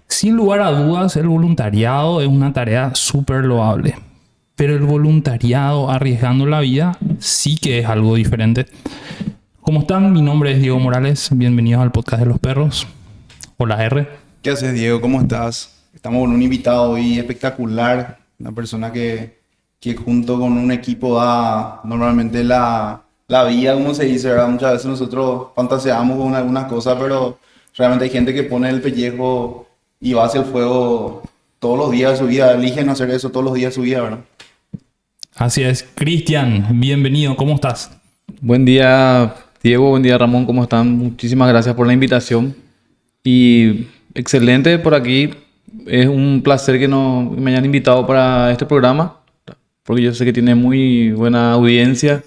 Sin lugar a dudas, el voluntariado es una tarea súper loable. Pero el voluntariado arriesgando la vida sí que es algo diferente. ¿Cómo están? Mi nombre es Diego Morales. Bienvenidos al podcast de los perros. Hola, R. ¿Qué haces, Diego? ¿Cómo estás? Estamos con un invitado hoy espectacular. Una persona que junto con un equipo da normalmente la vida, como se dice, ¿verdad? Muchas veces nosotros fantaseamos con algunas cosas, pero realmente hay gente que pone el pellejo y va hacia el fuego todos los días de su vida. Eligen hacer eso todos los días de su vida, ¿verdad? Así es. Cristian, bienvenido. ¿Cómo estás? Buen día, Diego. Buen día, Ramón. ¿Cómo están? Muchísimas gracias por la invitación. Y excelente por aquí. Es un placer que me hayan invitado para este programa, porque yo sé que tiene muy buena audiencia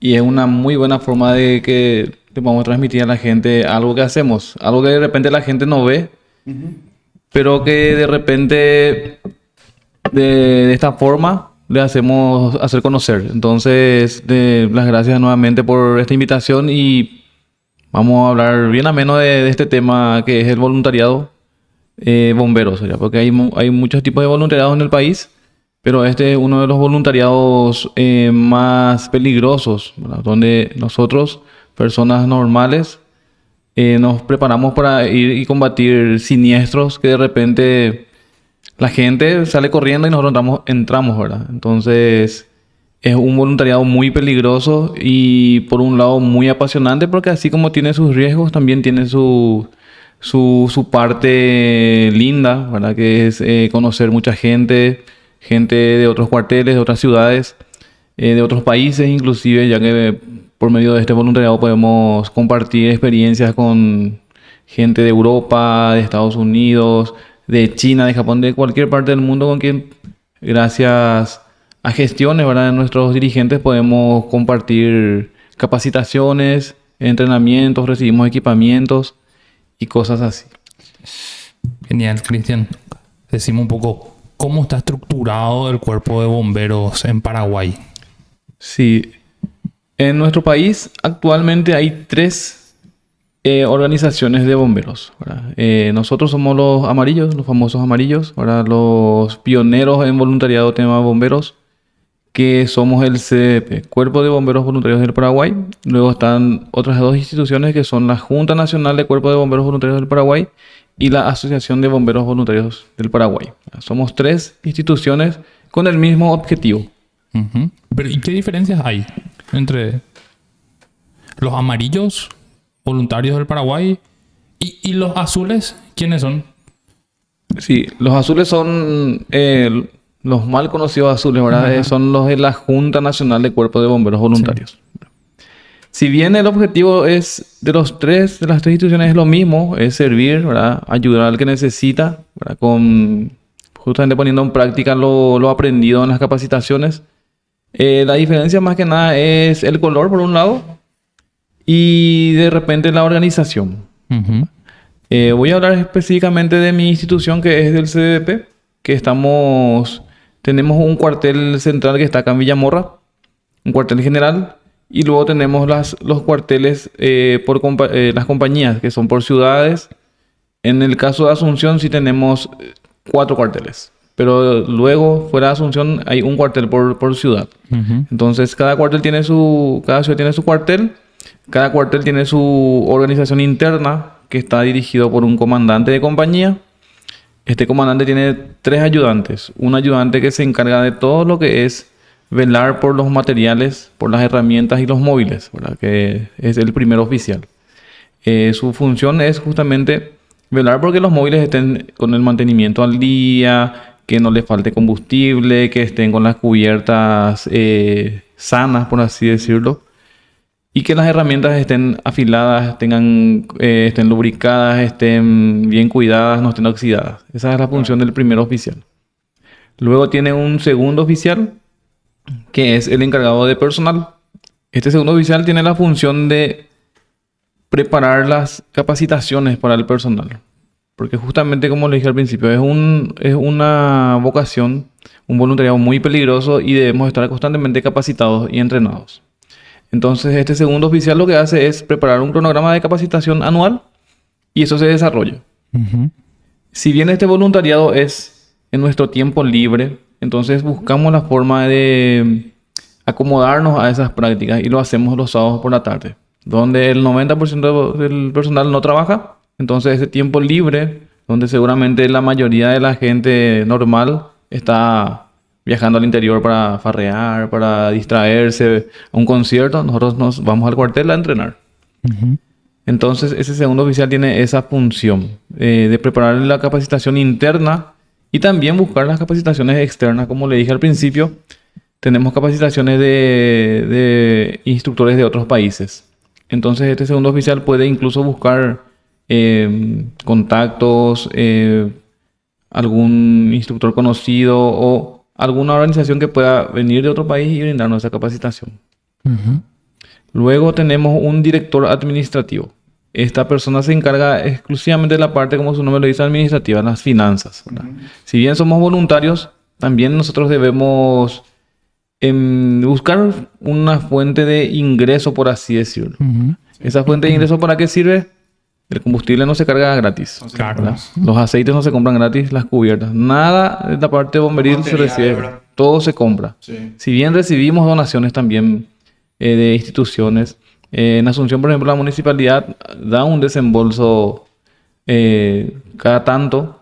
y es una muy buena forma de que le podamos transmitir a la gente algo que hacemos, algo que de repente la gente no ve, pero que de repente de esta forma le hacemos hacer conocer. Entonces, las gracias nuevamente por esta invitación y vamos a hablar bien ameno de este tema que es el voluntariado bomberos, ¿ya? Porque hay muchos tipos de voluntariados en el país, pero este es uno de los voluntariados más peligrosos, ¿verdad? Donde nosotros, personas normales, nos preparamos para ir y combatir siniestros que de repente la gente sale corriendo y nosotros entramos, ¿verdad? Entonces es un voluntariado muy peligroso y por un lado muy apasionante, porque así como tiene sus riesgos, también tiene su parte linda, ¿verdad? Que es conocer mucha gente de otros cuarteles, de otras ciudades, de otros países inclusive, ya que por medio de este voluntariado podemos compartir experiencias con gente de Europa, de Estados Unidos, de China, de Japón, de cualquier parte del mundo, con quien gracias a gestiones, ¿verdad?, de nuestros dirigentes podemos compartir capacitaciones, entrenamientos, recibimos equipamientos y cosas así. Genial, Cristian. Decime un poco, ¿cómo está estructurado el cuerpo de bomberos en Paraguay? Sí, en nuestro país actualmente hay 3 organizaciones de bomberos, ¿verdad? Nosotros somos los amarillos, los famosos amarillos, ¿verdad? Los pioneros en voluntariado tema bomberos, que somos el CDP, Cuerpo de Bomberos Voluntarios del Paraguay. Luego están otras 2 instituciones que son la Junta Nacional de Cuerpo de Bomberos Voluntarios del Paraguay y la Asociación de Bomberos Voluntarios del Paraguay. Somos 3 instituciones con el mismo objetivo. Uh-huh. Pero ¿y qué diferencias hay entre los amarillos voluntarios del Paraguay y los azules? ¿Quiénes son? Sí, los azules son los mal conocidos azules, ¿verdad? Son los de la Junta Nacional de Cuerpo de Bomberos Voluntarios. Sí. Si bien el objetivo es de las 3 instituciones es lo mismo, es servir, ¿verdad?, ayudar al que necesita, ¿verdad?, justamente poniendo en práctica lo aprendido en las capacitaciones. La diferencia más que nada es el color, por un lado, y de repente la organización. Uh-huh. Voy a hablar específicamente de mi institución, que es del CDP, que tenemos un cuartel central que está acá en Villamorra, un cuartel general, y luego tenemos los cuarteles por las compañías, que son por ciudades. En el caso de Asunción sí tenemos 4 cuarteles, pero luego fuera de Asunción hay un cuartel por ciudad. Uh-huh. Entonces cada ciudad tiene su cuartel, cada cuartel tiene su organización interna, que está dirigido por un comandante de compañía. Este comandante tiene 3 ayudantes. Un ayudante que se encarga de todo lo que es velar por los materiales, por las herramientas y los móviles, ¿verdad?, que es el primer oficial. Su función es justamente velar porque los móviles estén con el mantenimiento al día, que no les falte combustible, que estén con las cubiertas sanas, por así decirlo, y que las herramientas estén afiladas, estén lubricadas, estén bien cuidadas, no estén oxidadas. Esa es la función del primer oficial. Luego tiene un segundo oficial, que es el encargado de personal. Este segundo oficial tiene la función de preparar las capacitaciones para el personal. Porque justamente como le dije al principio, es una vocación, un voluntariado muy peligroso y debemos estar constantemente capacitados y entrenados. Entonces, este segundo oficial lo que hace es preparar un cronograma de capacitación anual y eso se desarrolla. Si bien este voluntariado es en nuestro tiempo libre, entonces buscamos la forma de acomodarnos a esas prácticas y lo hacemos los sábados por la tarde, donde el 90% del personal no trabaja. Entonces ese tiempo libre, donde seguramente la mayoría de la gente normal está viajando al interior para farrear, para distraerse a un concierto, nosotros nos vamos al cuartel a entrenar. Entonces ese segundo oficial tiene esa función de preparar la capacitación interna y también buscar las capacitaciones externas. Como le dije al principio, tenemos capacitaciones de instructores de otros países. Entonces este segundo oficial puede incluso buscar contactos, algún instructor conocido o alguna organización que pueda venir de otro país y brindarnos esa capacitación. Luego tenemos un director administrativo. Esta persona se encarga exclusivamente de la parte, como su nombre lo dice, administrativa, las finanzas, ¿verdad? Si bien somos voluntarios, también nosotros debemos buscar una fuente de ingreso, por así decirlo. ¿Esa fuente de ingreso para qué sirve? El combustible no se carga gratis. Claro. Los aceites no se compran gratis, las cubiertas. Nada de la parte bomberil se recibe. ¿Verdad? Todo se compra. Sí. Si bien recibimos donaciones también de instituciones, en Asunción, por ejemplo, la municipalidad da un desembolso cada tanto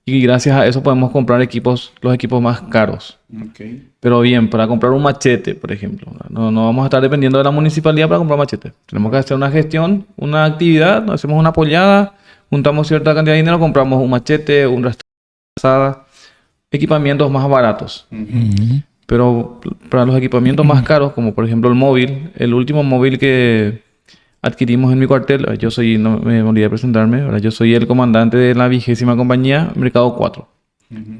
y gracias a eso podemos comprar los equipos más caros. Okay. Pero bien, para comprar un machete, por ejemplo, no vamos a estar dependiendo de la municipalidad para comprar machete. Tenemos que hacer una gestión, una actividad, hacemos una pollada, juntamos cierta cantidad de dinero, compramos un machete, un rastreador, equipamientos más baratos. Pero para los equipamientos más caros, como por ejemplo el móvil, el último móvil que adquirimos en mi cuartel, no me olvidé de presentarme, ahora yo soy el comandante de la 20ª compañía, Mercado 4.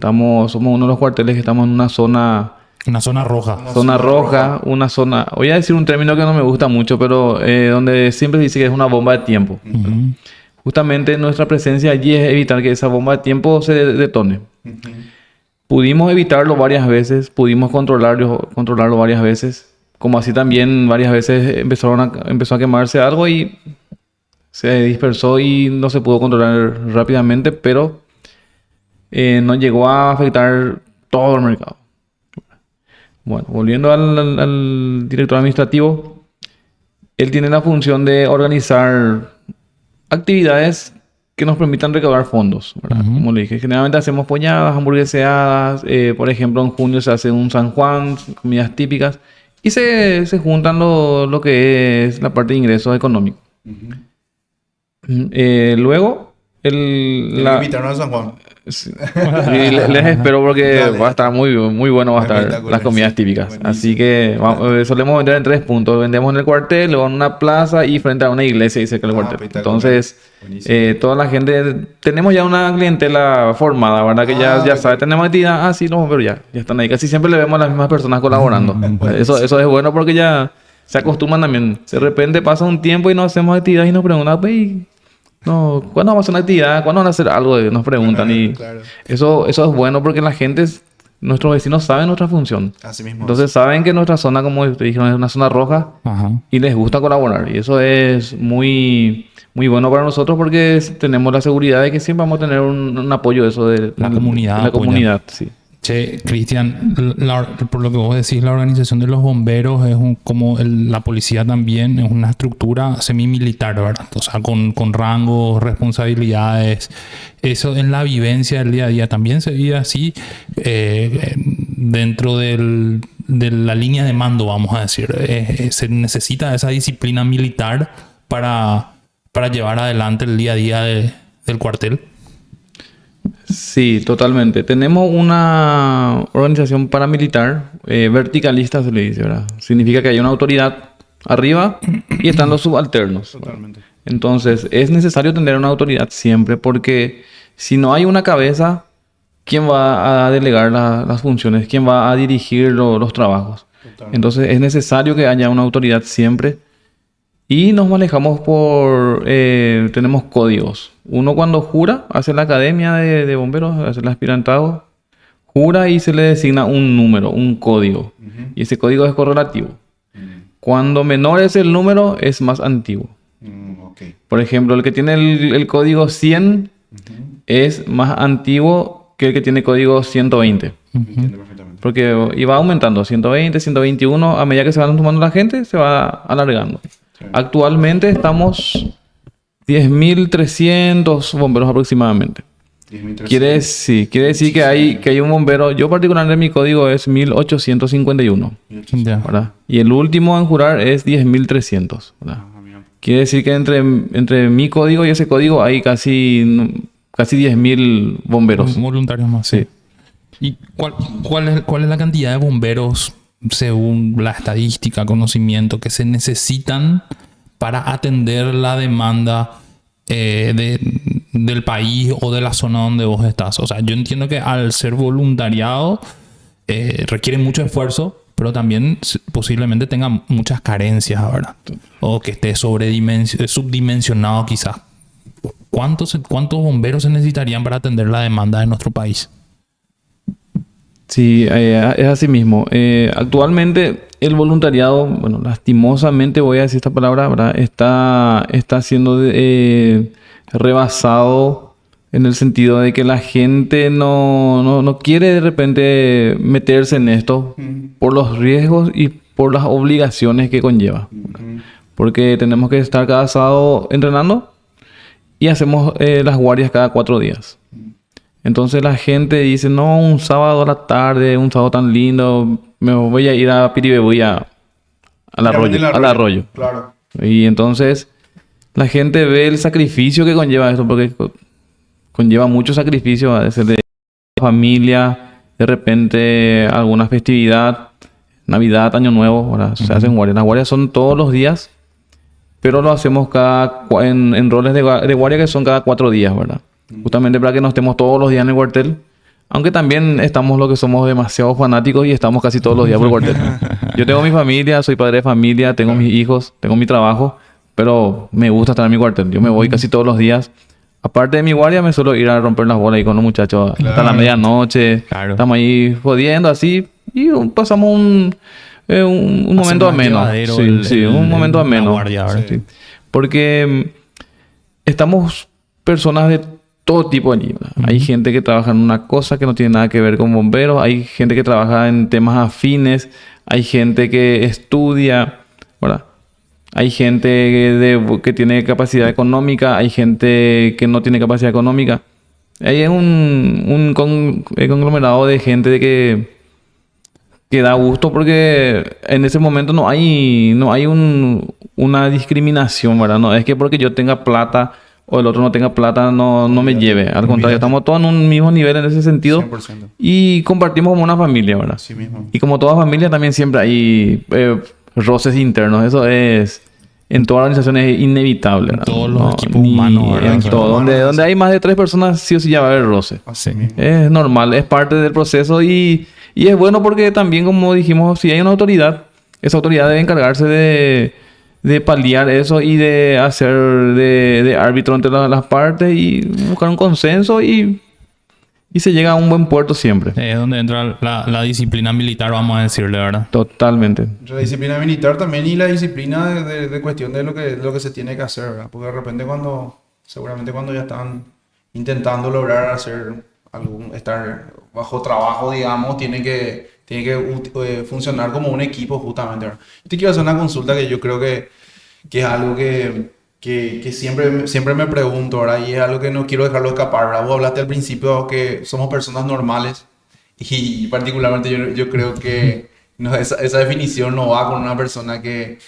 Somos uno de los cuarteles que estamos en una zona... Una zona roja. Zona roja, una zona... Voy a decir un término que no me gusta mucho, pero donde siempre se dice que es una bomba de tiempo. Justamente nuestra presencia allí es evitar que esa bomba de tiempo se detone. Pudimos evitarlo varias veces, pudimos controlarlo varias veces. Como así también varias veces empezó a quemarse algo y se dispersó y no se pudo controlar rápidamente, pero no llegó a afectar todo el mercado. Bueno, volviendo al director administrativo, él tiene la función de organizar actividades que nos permitan recaudar fondos, ¿verdad? Como le dije, generalmente hacemos polladas, hamburgueseadas, por ejemplo en junio se hace un San Juan, comidas típicas, y se juntan lo que es la parte de ingresos económicos. Luego, Invitaron a San Juan. Sí. Les espero porque Dale. va a estar muy bueno, va a estar Espectacular, las comidas sí. típicas. Buenísimo. Así que solemos vender en 3 puntos. Vendemos en el cuartel, luego en una plaza y frente a una iglesia y cerca del cuartel. Espectacular. Entonces, Buenísimo. toda la gente, tenemos ya una clientela formada, ¿verdad? Que ya perfecto. sabe, tenemos actividad, sí, los bomberos ya están ahí. Casi siempre le vemos a las mismas personas colaborando. Eso es bueno porque ya se acostumbran también. De repente pasa un tiempo y no hacemos actividad y nos preguntan, "Pues, no, ¿cuándo vamos a hacer una actividad? ¿Cuándo van a hacer algo?" Nos preguntan. Y Claro. eso es bueno porque la gente, nuestros vecinos saben nuestra función. Así mismo. Entonces saben que nuestra zona, como te dije, es una zona roja Ajá. y les gusta colaborar. Y eso es muy bueno para nosotros porque tenemos la seguridad de que siempre vamos a tener un apoyo de eso de La comunidad de la apoya. comunidad, sí. Che, Cristian, por lo que vos decís, la organización de los bomberos es la policía también es una estructura semi-militar, ¿verdad? O sea, con rangos, responsabilidades. Eso en la vivencia del día a día también se vive así dentro de la línea de mando, vamos a decir. Se necesita esa disciplina militar para llevar adelante el día a día del cuartel. Sí, totalmente. Tenemos una organización paramilitar, verticalista se le dice, ¿verdad? Significa que hay una autoridad arriba y están los subalternos. Totalmente. Entonces, es necesario tener una autoridad siempre porque si no hay una cabeza, ¿quién va a delegar las funciones? ¿Quién va a dirigir los trabajos? Totalmente. Entonces es necesario que haya una autoridad siempre. Y nos manejamos tenemos códigos. Uno cuando jura, hace la academia de bomberos, hace el aspirantado, jura y se le designa un número, un código. Y ese código es correlativo. Cuando menor es el número, es más antiguo. Ok. Por ejemplo, el que tiene el código 100 es más antiguo que el que tiene código 120. Entiendo perfectamente. Porque iba aumentando, 120, 121, a medida que se van sumando la gente, se va alargando. Sí. Actualmente estamos 10.300 bomberos aproximadamente. 10.300. Quiere decir que hay un bombero, yo particularmente mi código es 1851, Ya. ¿verdad? Y el último en jurar es 10.300, ¿verdad? Ah, mira. Quiere decir que entre mi código y ese código hay casi 10.000 bomberos. Voluntarios más. Sí. ¿Y cuál es la cantidad de bomberos, según la estadística, conocimiento, que se necesitan para atender la demanda del país o de la zona donde vos estás? O sea, yo entiendo que al ser voluntariado requiere mucho esfuerzo, pero también posiblemente tenga muchas carencias, ¿verdad? O que esté subdimensionado quizás. ¿Cuántos bomberos se necesitarían para atender la demanda de nuestro país? Sí, es así mismo. Actualmente el voluntariado, bueno, lastimosamente voy a decir esta palabra, ¿verdad? Está siendo rebasado en el sentido de que la gente no quiere de repente meterse en esto por los riesgos y por las obligaciones que conlleva. Porque tenemos que estar cada sábado entrenando y hacemos las guardias cada 4 días. Entonces la gente dice, no, un sábado a la tarde, un sábado tan lindo, me voy a ir a Piribebuy al arroyo. Claro. Y entonces la gente ve el sacrificio que conlleva esto, porque conlleva mucho sacrificio, a veces de familia, de repente alguna festividad, Navidad, Año Nuevo, ¿verdad? Se hacen guardias. Las guardias son todos los días, pero lo hacemos en roles de guardia que son cada 4 días, ¿verdad? Justamente para que no estemos todos los días en el cuartel. Aunque también estamos los que somos demasiado fanáticos y estamos casi todos los días por el cuartel. Yo tengo mi familia, soy padre de familia, tengo mis hijos, tengo mi trabajo, pero me gusta estar en mi cuartel. Yo me voy casi todos los días. Aparte de mi guardia, me suelo ir a romper las bolas ahí con los muchachos hasta la medianoche. Claro. Estamos ahí jodiendo así y pasamos un momento ameno. Un momento ameno. Guardia, ¿verdad? Sí. Porque estamos personas de todo tipo allí, ¿verdad? Hay gente que trabaja en una cosa que no tiene nada que ver con bomberos, hay gente que trabaja en temas afines, hay gente que estudia, ¿verdad? Hay gente que tiene capacidad económica, hay gente que no tiene capacidad económica. Hay un conglomerado de gente que da gusto porque en ese momento no hay una discriminación, ¿verdad? No es que porque yo tenga plata o el otro no tenga plata no me lleve. Al contrario, estamos todos en un mismo nivel en ese sentido. 100%. Y compartimos como una familia, ¿verdad? Así mismo. Y como toda familia también siempre hay roces internos. Eso es en todas las organizaciones es inevitable, ¿verdad? Todos los equipos humanos, ¿verdad? En todo. Donde hay más de 3 personas, sí o sí ya va a haber roce. Así Sí. mismo. Es normal, es parte del proceso y es bueno porque también, como dijimos, si hay una autoridad, esa autoridad debe encargarse de paliar eso y de hacer de árbitro entre las partes y buscar un consenso y se llega a un buen puerto siempre. Es donde entra la disciplina militar, vamos a decirle, ¿verdad? Totalmente. Entre la disciplina militar también y la disciplina de cuestión de lo que se tiene que hacer, ¿verdad? Porque de repente seguramente cuando ya están intentando lograr hacer estar bajo trabajo, digamos, tiene que funcionar como un equipo justamente, ¿verdad? Yo te quiero hacer una consulta que yo creo que es algo que siempre me pregunto, ¿verdad? Y es algo que no quiero dejarlo escapar, ¿verdad? Vos hablaste al principio que somos personas normales y particularmente yo creo que esa definición no va con una persona que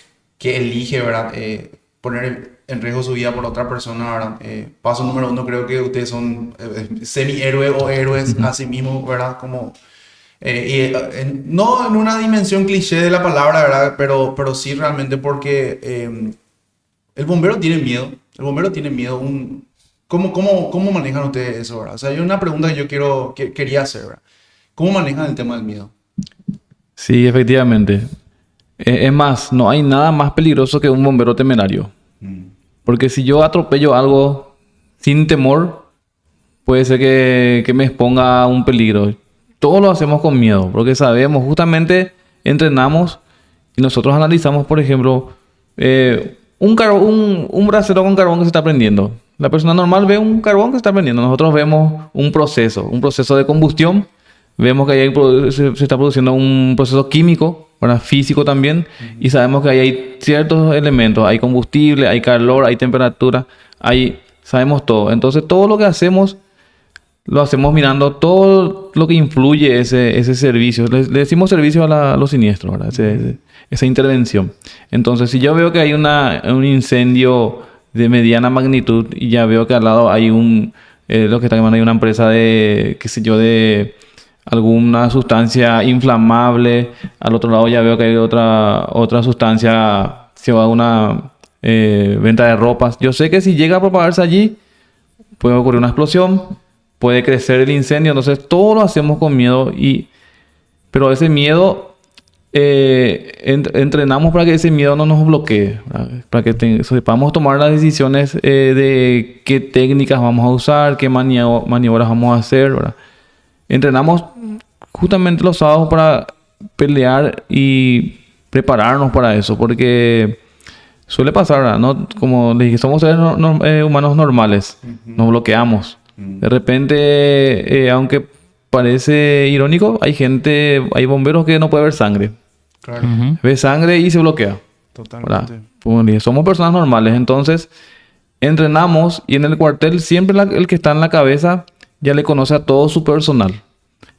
elige, ¿verdad? Poner en riesgo su vida por otra persona, ¿verdad? Paso número 1, creo que ustedes son semi-héroes o héroes a sí mismos, ¿verdad? Como, no en una dimensión cliché de la palabra, ¿verdad? Pero sí realmente porque el bombero tiene miedo. El bombero tiene miedo. ¿Cómo manejan ustedes eso, verdad? O sea, hay una pregunta que yo quería hacer, ¿verdad? ¿Cómo manejan el tema del miedo? Sí, efectivamente. Es más, no hay nada más peligroso que un bombero temerario. Porque si yo atropello algo sin temor, puede ser que me exponga a un peligro. Todo lo hacemos con miedo, porque sabemos, justamente entrenamos y nosotros analizamos, por ejemplo, un brasero con carbón que se está prendiendo. La persona normal ve un carbón que se está prendiendo. Nosotros vemos un proceso de combustión. Vemos que ahí se está produciendo un proceso químico, ¿verdad? Físico también. Y sabemos que ahí hay ciertos elementos. Hay combustible, hay calor, hay temperatura. Sabemos todo. Entonces, todo lo que hacemos, lo hacemos mirando todo lo que influye ese servicio. Le decimos servicio a los siniestros, ¿verdad? Esa intervención. Entonces, si yo veo que hay un incendio de mediana magnitud y ya veo que al lado hay lo que está llamando, hay una empresa de, qué sé yo, de alguna sustancia inflamable. Al otro lado ya veo que hay otra sustancia, se va a una venta de ropas. Yo sé que si llega a propagarse allí, puede ocurrir una explosión, puede crecer el incendio. Entonces todo lo hacemos con miedo, pero ese miedo entrenamos para que ese miedo no nos bloquee, ¿verdad? Para que sepamos tomar las decisiones de qué técnicas vamos a usar, qué maniobras vamos a hacer, ¿verdad? Entrenamos justamente los sábados para pelear y prepararnos para eso, porque suele pasar, ¿verdad? ¿No? Como les dije, somos seres humanos normales, nos bloqueamos. De repente, aunque parece irónico, hay bomberos que no pueden ver sangre. Claro. Ve sangre y se bloquea. Totalmente. ¿Verdad? Somos personas normales, entonces entrenamos y en el cuartel siempre el que está en la cabeza ya le conoce a todo su personal.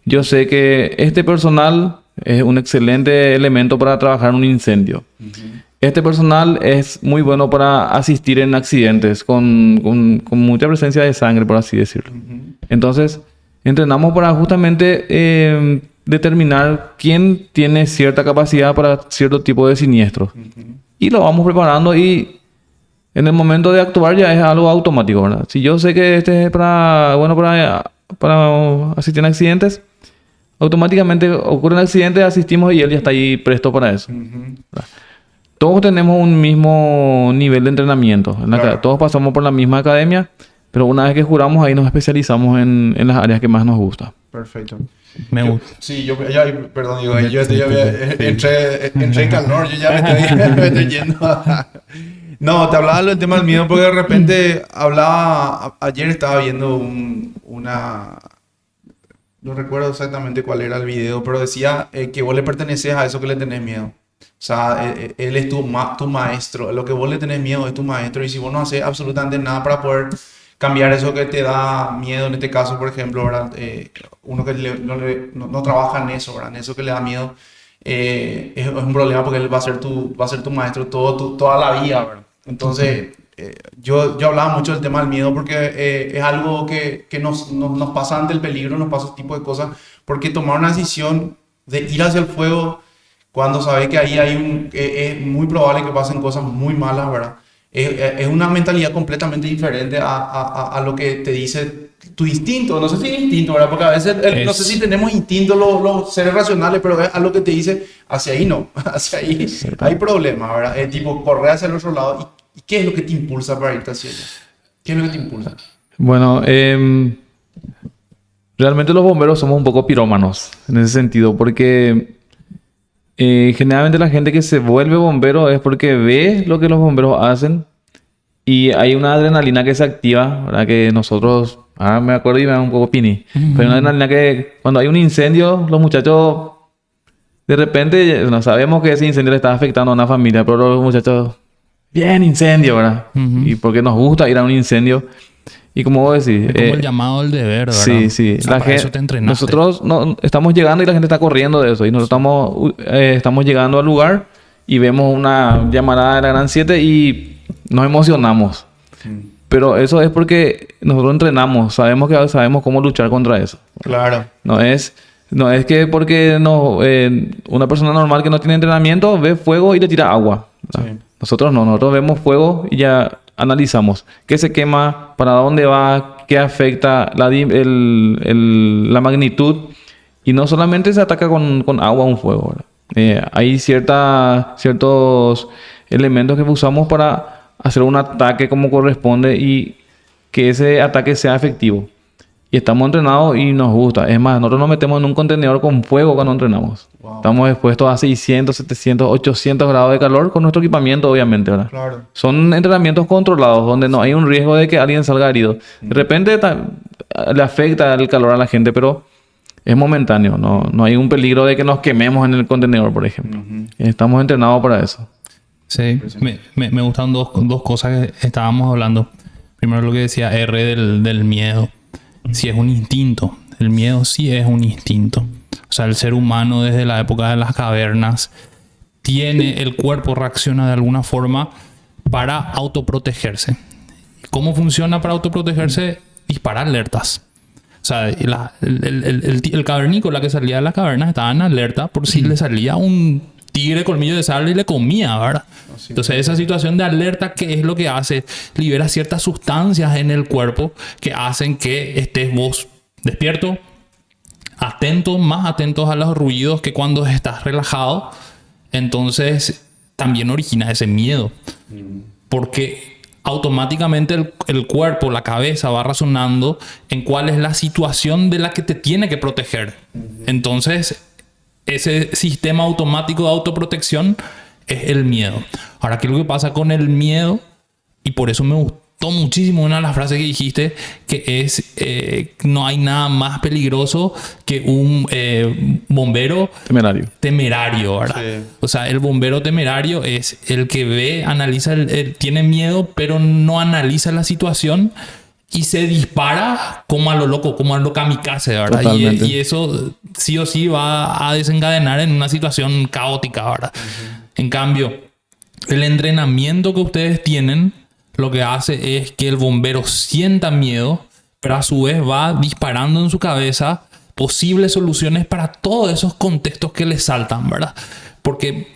Yo sé que este personal es un excelente elemento para trabajar en un incendio. Este personal es muy bueno para asistir en accidentes con mucha presencia de sangre, por así decirlo. Entonces, entrenamos para justamente determinar quién tiene cierta capacidad para cierto tipo de siniestros. Y lo vamos preparando y en el momento de actuar ya es algo automático, ¿verdad? Si yo sé que este es para asistir en accidentes, automáticamente ocurre un accidente, asistimos y él ya está ahí presto para eso. Todos tenemos un mismo nivel de entrenamiento. Claro. Todos pasamos por la misma academia, pero una vez que juramos ahí nos especializamos en las áreas que más nos gusta. Perfecto. Me gusta. Sí, perdón, yo entré en calor, yo ya me estoy yendo. No, te hablaba del tema del miedo porque de repente ayer estaba viendo no recuerdo exactamente cuál era el video, pero decía que vos le perteneces a eso que le tenés miedo. O sea, él es tu maestro, lo que vos le tenés miedo es tu maestro, y si vos no haces absolutamente nada para poder cambiar eso que te da miedo, en este caso, por ejemplo, ¿verdad? Uno que no trabaja en eso, ¿verdad? En eso que le da miedo, es un problema porque él va a ser tu maestro toda la vida, ¿verdad? Entonces, yo hablaba mucho del tema del miedo porque es algo que nos pasa ante el peligro, nos pasa este tipo de cosas, porque tomar una decisión de ir hacia el fuego cuando sabes que ahí es muy probable que pasen cosas muy malas, ¿verdad? Es una mentalidad completamente diferente a lo que te dice tu instinto. No sé si es instinto, ¿verdad? Porque a veces no sé si tenemos instinto los seres racionales, pero es algo que te dice hacia ahí no, hacia ahí hay problemas, ¿verdad? Es tipo correr hacia el otro lado. ¿Y qué es lo que te impulsa para irte hacia allá? ¿Qué es lo que te impulsa? Bueno, realmente los bomberos somos un poco pirómanos en ese sentido, porque generalmente la gente que se vuelve bombero es porque ve lo que los bomberos hacen y hay una adrenalina que se activa, ¿verdad? Que nosotros, me acuerdo y me da un poco pini, pero hay una adrenalina que cuando hay un incendio, los muchachos de repente no sabemos que ese incendio le está afectando a una familia, pero los muchachos, bien incendio, ¿verdad? Y porque nos gusta ir a un incendio. Y como vos decís... Es como el llamado al deber, ¿verdad? Sí, sí. O sea, para eso te entrenaste. Nosotros estamos llegando y la gente está corriendo de eso. Y nosotros estamos llegando al lugar y vemos una llamarada de la Gran 7 y nos emocionamos. Pero eso es porque nosotros entrenamos. Sabemos cómo luchar contra eso. Claro. No es que porque una persona normal que no tiene entrenamiento ve fuego y le tira agua. Sí. Nosotros no. Nosotros vemos fuego y ya analizamos qué se quema, para dónde va, qué afecta la magnitud. Y no solamente se ataca con agua un fuego, ¿verdad? Hay ciertos elementos que usamos para hacer un ataque como corresponde y que ese ataque sea efectivo. Y estamos entrenados y nos gusta. Es más, nosotros nos metemos en un contenedor con fuego cuando entrenamos. Wow. Estamos expuestos a 600, 700, 800 grados de calor con nuestro equipamiento, obviamente, ¿verdad? Claro. Son entrenamientos controlados donde no hay un riesgo de que alguien salga herido. De repente le afecta el calor a la gente, pero es momentáneo. No hay un peligro de que nos quememos en el contenedor, por ejemplo. Estamos entrenados para eso. Sí, me gustan dos cosas que estábamos hablando. Primero lo que decía R del miedo. Si es un instinto. El miedo sí es un instinto. O sea, el ser humano desde la época de las cavernas tiene, el cuerpo reacciona de alguna forma para autoprotegerse. ¿Cómo funciona para autoprotegerse? Dispara alertas. O sea, el cavernícola que salía de las cavernas estaba en alerta por si le salía un tigre colmillo de sable y le comía, ¿verdad? Entonces esa situación de alerta, ¿qué es lo que hace? Libera ciertas sustancias en el cuerpo que hacen que estés vos despierto, atento, más atentos a los ruidos que cuando estás relajado. Entonces también origina ese miedo. Porque automáticamente el cuerpo, la cabeza va razonando en cuál es la situación de la que te tiene que proteger. Entonces ese sistema automático de autoprotección es el miedo. Ahora, ¿qué es lo que pasa con el miedo? Y por eso me gustó muchísimo una de las frases que dijiste, que es no hay nada más peligroso que un bombero temerario, ¿verdad? Sí. O sea, el bombero temerario es el que ve, analiza, tiene miedo, pero no analiza la situación y se dispara como a lo loco, como a lo kamikaze, ¿verdad? Y eso sí o sí va a desencadenar en una situación caótica, ¿verdad? En cambio, el entrenamiento que ustedes tienen lo que hace es que el bombero sienta miedo, pero a su vez va disparando en su cabeza posibles soluciones para todos esos contextos que le saltan, ¿verdad? Porque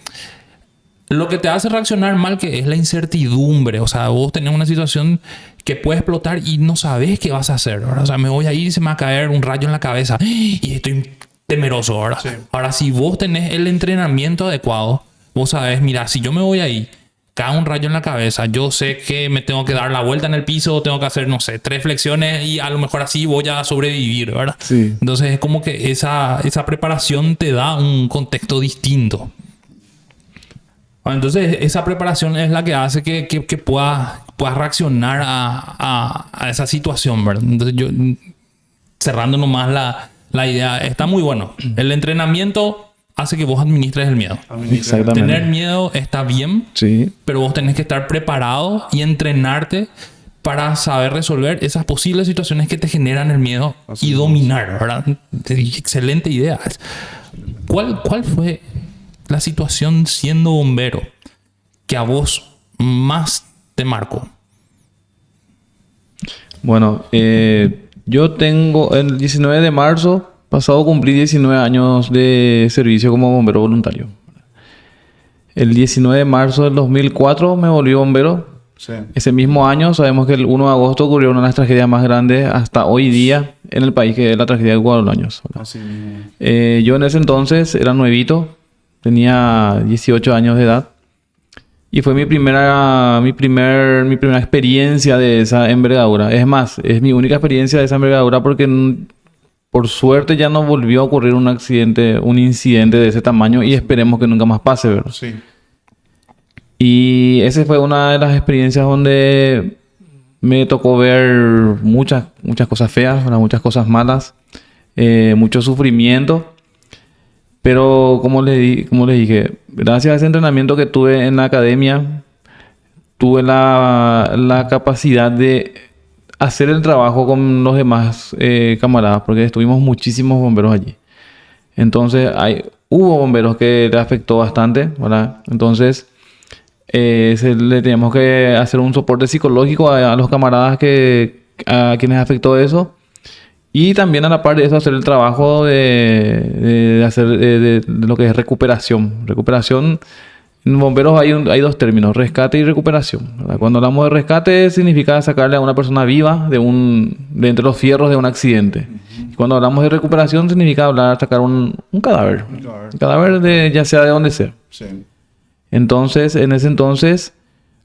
lo que te hace reaccionar mal que es la incertidumbre. O sea, vos tenés una situación que puede explotar y no sabes qué vas a hacer, ¿verdad? O sea, me voy a ir y se me va a caer un rayo en la cabeza y estoy temeroso, ¿verdad? Sí. Ahora, si vos tenés el entrenamiento adecuado, vos sabés, mira, si yo me voy ahí, cae un rayo en la cabeza, yo sé que me tengo que dar la vuelta en el piso, tengo que hacer, no sé, 3 flexiones y a lo mejor así voy a sobrevivir, ¿verdad? Sí. Entonces es como que esa preparación te da un contexto distinto. Entonces esa preparación es la que hace que puedas reaccionar a esa situación, ¿verdad? Entonces yo, cerrando nomás la idea, está muy bueno. El entrenamiento hace que vos administres el miedo. Exactamente. Tener miedo está bien, sí, pero vos tenés que estar preparado y entrenarte para saber resolver esas posibles situaciones que te generan el miedo y dominar, ¿verdad? Excelente idea. ¿Cuál fue la situación siendo bombero que a vos más te marcó? Bueno, yo tengo el 19 de marzo pasado cumplí 19 años de servicio como bombero voluntario. El 19 de marzo del 2004 me volví bombero. Sí. Ese mismo año sabemos que el 1 de agosto ocurrió una de las tragedias más grandes hasta hoy día en el país, que es la tragedia de Guadalajara. Yo en ese entonces era nuevito, tenía 18 años de edad y fue mi primera experiencia de esa envergadura. Es más, es mi única experiencia de esa envergadura porque por suerte ya no volvió a ocurrir un incidente de ese tamaño y esperemos que nunca más pase, ¿verdad? Sí. Y esa fue una de las experiencias donde me tocó ver muchas cosas feas, muchas cosas malas, mucho sufrimiento. Pero como les dije, gracias a ese entrenamiento que tuve en la academia, tuve la capacidad de hacer el trabajo con los demás camaradas, porque estuvimos muchísimos bomberos allí. Entonces, hubo bomberos que le afectó bastante, ¿verdad? Entonces, le teníamos que hacer un soporte psicológico a los camaradas a quienes afectó eso. Y también a la par de eso hacer el trabajo de lo que es recuperación. Recuperación, en bomberos hay dos términos, rescate y recuperación, ¿verdad? Cuando hablamos de rescate significa sacarle a una persona viva de entre los fierros de un accidente. cuando hablamos de recuperación significa sacar un cadáver. Un cadáver de ya sea de donde sea. Sí. Entonces, en ese entonces,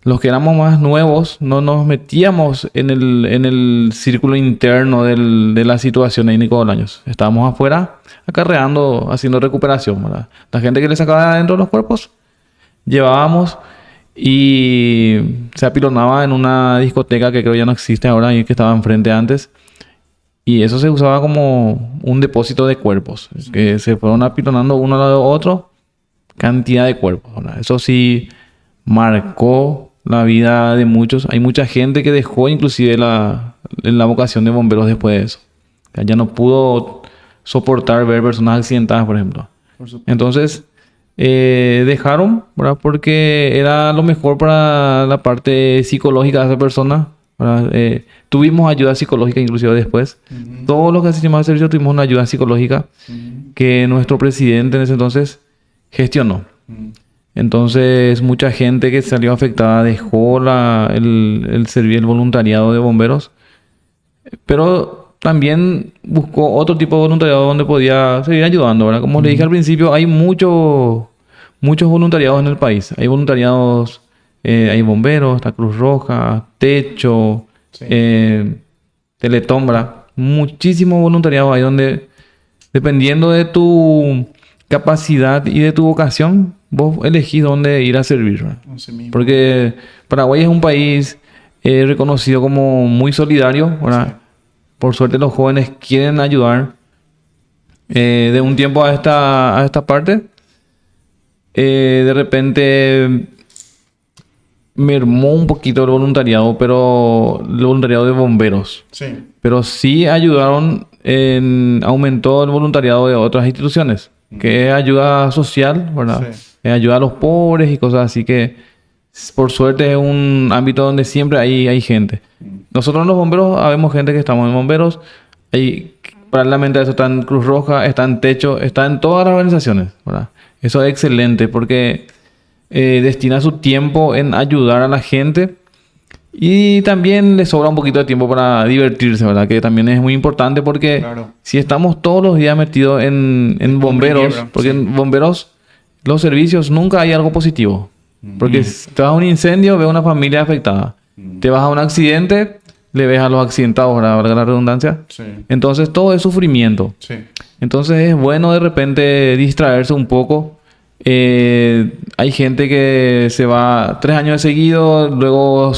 los que éramos más nuevos no nos metíamos en el círculo interno de la situación ahí, Nico Bolaños. Estábamos afuera acarreando, haciendo recuperación, ¿verdad? La gente que le sacaba de adentro los cuerpos, llevábamos y se apilonaba en una discoteca que creo ya no existe ahora y que estaba enfrente antes. Y eso se usaba como un depósito de cuerpos, que se fueron apilonando uno al lado de otro, cantidad de cuerpos, ¿verdad? Eso sí marcó la vida de muchos. Hay mucha gente que dejó inclusive la vocación de bomberos después de eso. Ya no pudo soportar ver personas accidentadas, por ejemplo. Entonces, dejaron, ¿verdad? Porque era lo mejor para la parte psicológica de esa persona, ¿verdad? Tuvimos ayuda psicológica inclusive después. Todos los que asistimos al servicio tuvimos una ayuda psicológica que nuestro presidente en ese entonces gestionó. Entonces, mucha gente que salió afectada dejó el servir el voluntariado de bomberos, pero también buscó otro tipo de voluntariado donde podía seguir ayudando, ¿verdad? Como le dije al principio, hay muchos voluntariados en el país. Hay voluntariados, hay bomberos, la Cruz Roja, Techo, Teletón, ¿verdad? Muchísimos voluntariados ahí donde, dependiendo de tu capacidad y de tu vocación, vos elegís dónde ir a servir, ¿verdad? Porque Paraguay es un país reconocido como muy solidario, ¿verdad? Sí. Por suerte los jóvenes quieren ayudar. De un tiempo a esta parte, de repente mermó un poquito el voluntariado, pero el voluntariado de bomberos. Sí. Pero sí ayudaron, aumentó el voluntariado de otras instituciones, que es ayuda social, ¿verdad? Sí. Ayuda a los pobres y cosas así que, por suerte, es un ámbito donde siempre hay gente. Nosotros los bomberos, habemos gente que estamos en bomberos. Paralelamente a eso está en Cruz Roja, está en Techo, está en todas las organizaciones, ¿verdad? Eso es excelente porque destina su tiempo en ayudar a la gente y también le sobra un poquito de tiempo para divertirse, ¿verdad? Que también es muy importante porque si estamos todos los días metidos en bomberos, porque en bomberos los servicios nunca hay algo positivo. Porque si te vas a un incendio, ves a una familia afectada. Te vas a un accidente, le ves a los accidentados, ¿verdad? Valga la redundancia. Sí. Entonces todo es sufrimiento. Sí. Entonces es bueno de repente distraerse un poco. Hay gente que se va 3 años de seguido, luego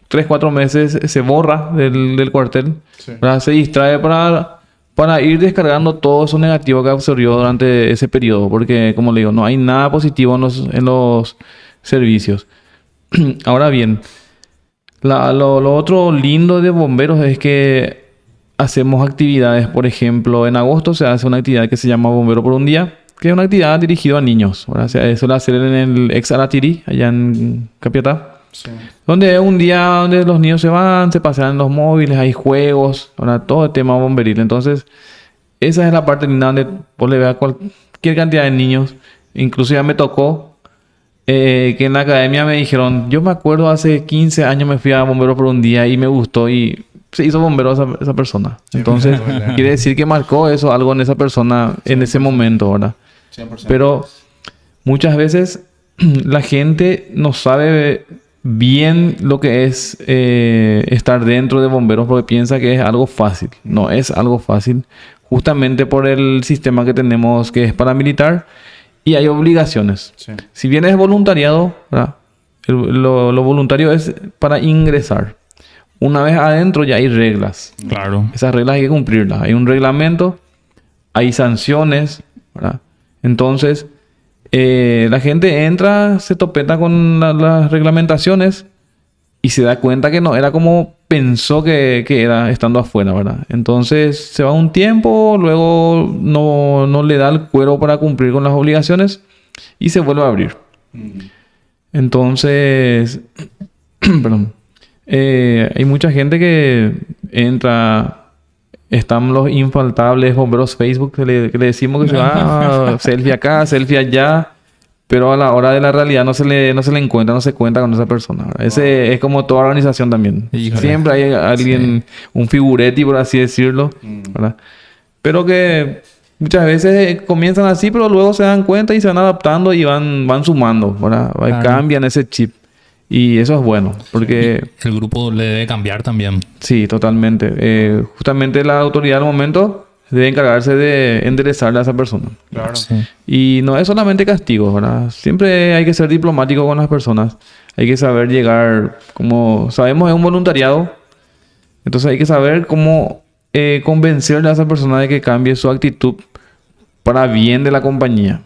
3-4 meses se borra del cuartel. Sí. Se distrae para ir descargando todo eso negativo que absorbió durante ese periodo. Porque, como le digo, no hay nada positivo en los servicios. Ahora bien, lo otro lindo de bomberos es que hacemos actividades. Por ejemplo, en agosto se hace una actividad que se llama Bombero por un Día, que es una actividad dirigida a niños, ¿verdad? O sea, eso lo hacen en el ex Aratiri, allá en Capiatá. Sí. Donde es un día donde los niños se van, se pasean en los móviles, hay juegos, ¿verdad? Todo el tema bomberil. Entonces, esa es la parte linda donde vos le veas cualquier cantidad de niños. Incluso ya me tocó que en la academia me dijeron, yo me acuerdo hace 15 años me fui a bombero por un día y me gustó y se hizo bombero esa persona. Entonces, quiere decir que marcó eso, algo en esa persona en ese momento, ¿verdad? 100%. Pero muchas veces la gente no sabe bien lo que es estar dentro de bomberos porque piensa que es algo fácil. No es algo fácil, justamente por el sistema que tenemos que es paramilitar y hay obligaciones. Sí. Si bien es voluntariado, ¿verdad? Lo voluntario es para ingresar. Una vez adentro ya hay reglas. Claro. Esas reglas hay que cumplirlas. Hay un reglamento, hay sanciones, ¿verdad? Entonces, la gente entra, se topeta con las reglamentaciones y se da cuenta que no era como pensó que era estando afuera, ¿verdad? Entonces, se va un tiempo, luego no le da el cuero para cumplir con las obligaciones y se vuelve a abrir. Entonces, perdón. Hay mucha gente que entra, están los infaltables bomberos Facebook que le decimos que se va selfie acá, selfie allá, pero a la hora de la realidad no se le encuentra, no se cuenta con esa persona, ¿verdad? Ese es como toda organización también. Híjole. Siempre hay alguien, un figuretti por así decirlo, ¿verdad? pero que muchas veces comienzan así, pero luego se dan cuenta y se van adaptando y van sumando, ¿verdad? Claro. Cambian ese chip. Y eso es bueno, porque El grupo le debe cambiar también. sí, totalmente. Justamente la autoridad al momento debe encargarse de enderezarle a esa persona. Claro. Sí. Y no es solamente castigo, ¿verdad? Siempre hay que ser diplomático con las personas. Hay que saber llegar, como sabemos, es un voluntariado. Entonces hay que saber cómo convencerle a esa persona de que cambie su actitud para bien de la compañía.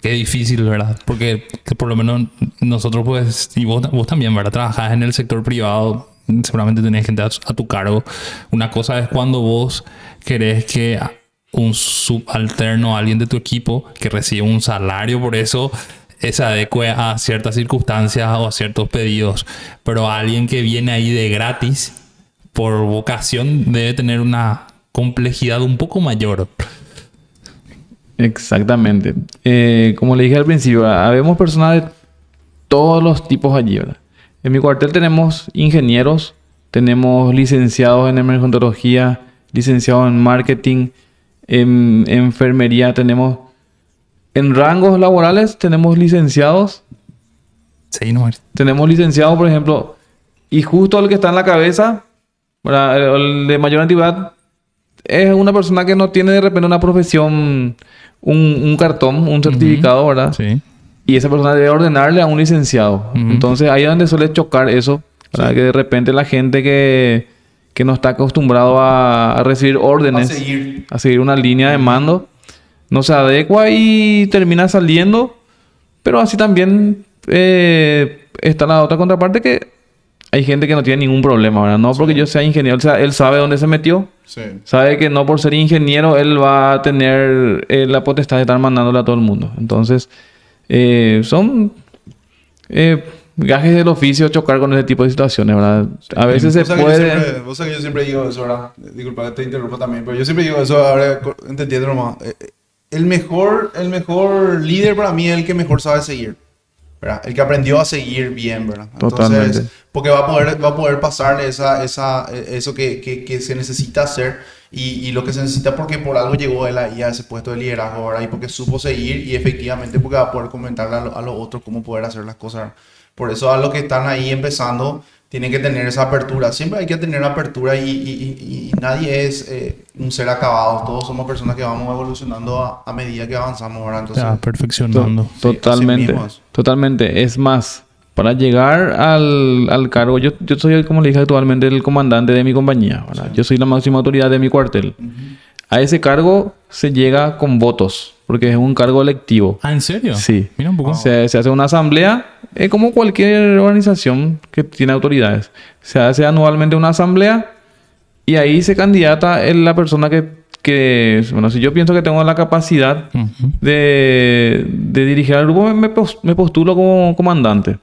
Qué difícil, ¿verdad? Porque que por lo menos nosotros, pues, y vos también, ¿verdad? Trabajás en el sector privado, seguramente tenés gente a tu cargo. Una cosa es cuando vos querés que un subalterno, alguien de tu equipo que recibe un salario por eso, se adecue a ciertas circunstancias o a ciertos pedidos. Pero alguien que viene ahí de gratis, por vocación, debe tener una complejidad un poco mayor. Exactamente. Como le dije al principio, habemos personas de todos los tipos allí, ¿verdad? En mi cuartel tenemos ingenieros, tenemos licenciados en emergentología, licenciados en marketing, en enfermería, tenemos en rangos laborales, tenemos licenciados, Sí, no, tenemos licenciados, por ejemplo, y justo el que está en la cabeza, ¿verdad? El de mayor antigüedad, es una persona que no tiene de repente una profesión, un cartón, un certificado, ¿verdad? sí. Y esa persona debe ordenarle a un licenciado. Entonces ahí es donde suele chocar eso, ¿verdad? Sí. Que de repente la gente que no está acostumbrado a recibir órdenes, a seguir una línea de mando, no se adecua y termina saliendo. Pero así también está la otra contraparte, que hay gente que no tiene ningún problema, ¿verdad? No porque yo sea ingeniero, o sea, él sabe dónde se metió. Sí. Sabe que no por ser ingeniero él va a tener la potestad de estar mandándole a todo el mundo. Entonces, son gajes del oficio chocar con ese tipo de situaciones, ¿verdad? A veces se Vos sabés puede... vos sabés que yo siempre digo eso, ¿verdad? Disculpa que te interrumpa también, pero yo siempre digo eso, ahora entendiendo nomás. El mejor líder para mí es el que mejor sabe seguir, ¿verdad? El que aprendió a seguir bien, ¿verdad? Totalmente. Entonces, porque va a poder pasarle eso que se necesita hacer y lo que se necesita, porque por algo llegó él ahí a ese puesto de liderazgo, ¿verdad? Y porque supo seguir y efectivamente porque va a poder comentarle a los otros cómo poder hacer las cosas. Por eso a los que están ahí empezando tienen que tener esa apertura. Siempre hay que tener apertura y nadie es un ser acabado. Todos somos personas que vamos evolucionando a medida que avanzamos, ¿verdad? Entonces, Ya, perfeccionando. Totalmente. así mismo es. Totalmente. Es más, para llegar al cargo, yo soy, como le dije actualmente, el comandante de mi compañía, ¿verdad? Yo soy la máxima autoridad de mi cuartel. A ese cargo se llega con votos, porque es un cargo electivo. Ah, ¿en serio? Sí. Mira un poco. Se hace una asamblea, como cualquier organización que tiene autoridades. Se hace anualmente una asamblea y ahí se candidata la persona bueno, si yo pienso que tengo la capacidad de dirigir al grupo, me postulo como comandante.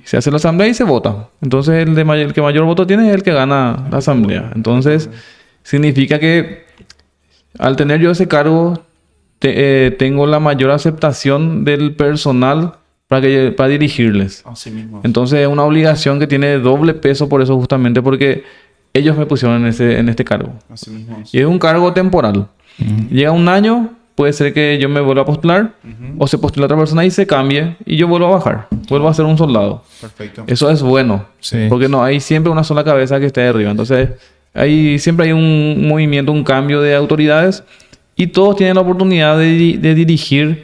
Se hace la asamblea y se vota. Entonces el que mayor voto tiene es el que gana la asamblea. Entonces significa que al tener yo ese cargo tengo la mayor aceptación del personal para dirigirles. Así mismo es. Entonces es una obligación que tiene doble peso por eso, justamente porque ellos me pusieron en este cargo. Así mismo es. Y es un cargo temporal. Llega un año, puede ser que yo me vuelva a postular o se postula otra persona y se cambie y yo vuelvo a bajar. Vuelvo a ser un soldado. Perfecto. Eso es bueno. Sí. Porque no hay siempre una sola cabeza que esté arriba. Entonces siempre hay un movimiento, un cambio de autoridades y todos tienen la oportunidad de dirigir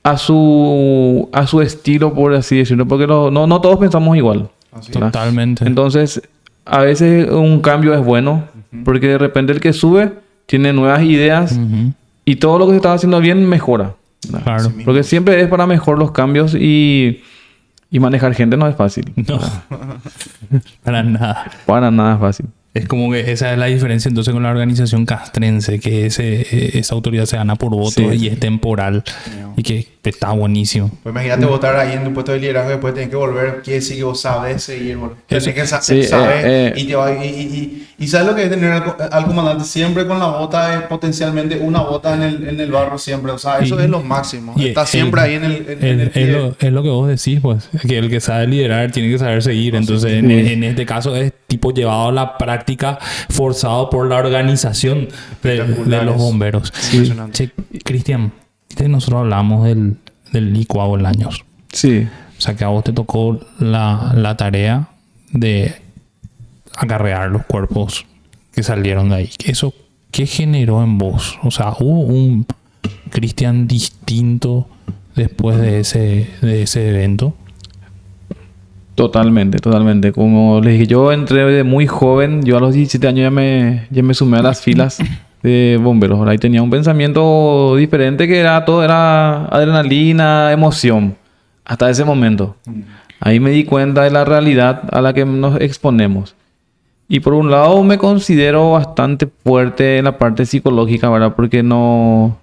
a su estilo, por así decirlo. Porque no todos pensamos igual. Así ¿verdad? Totalmente. Entonces, a veces un cambio es bueno, porque de repente el que sube tiene nuevas ideas y todo lo que se estaba haciendo bien mejora. ¿verdad? Claro. Así mismo. Porque siempre es para mejor los cambios y manejar gente no es fácil. No. Para nada. Para nada es fácil. Es como que esa es la diferencia entonces con la organización castrense, que esa autoridad se gana por voto Sí. y es temporal y que está buenísimo. Pues imagínate vos estar ahí en un puesto de liderazgo y después tenés que volver. Quiere decir que vos sabes seguir, boludo. Tenés que Sí, saber y sabes lo que es tener al comandante siempre con la bota, potencialmente una bota en el barro siempre. O sea, eso Y- es lo máximo. y Está siempre ahí en el pie. Es lo que vos decís, pues, que el que sabe liderar tiene que saber seguir. Entonces, sí. en este caso es tipo llevado a la práctica, forzado por la organización de los bomberos. Che, Cristian, nosotros hablamos del licuado en años. Sí. O sea, que a vos te tocó la tarea de acarrear los cuerpos que salieron de ahí. ¿Eso qué generó en vos? O sea, ¿hubo un Cristian distinto después de ese evento? Totalmente. Como les dije, yo entré de muy joven. Yo a los 17 años ya me sumé a las filas de bomberos. Ahí tenía un pensamiento diferente que todo era adrenalina, emoción. Hasta ese momento. Ahí me di cuenta de la realidad a la que nos exponemos. Y por un lado me considero bastante fuerte en la parte psicológica, ¿verdad? Porque no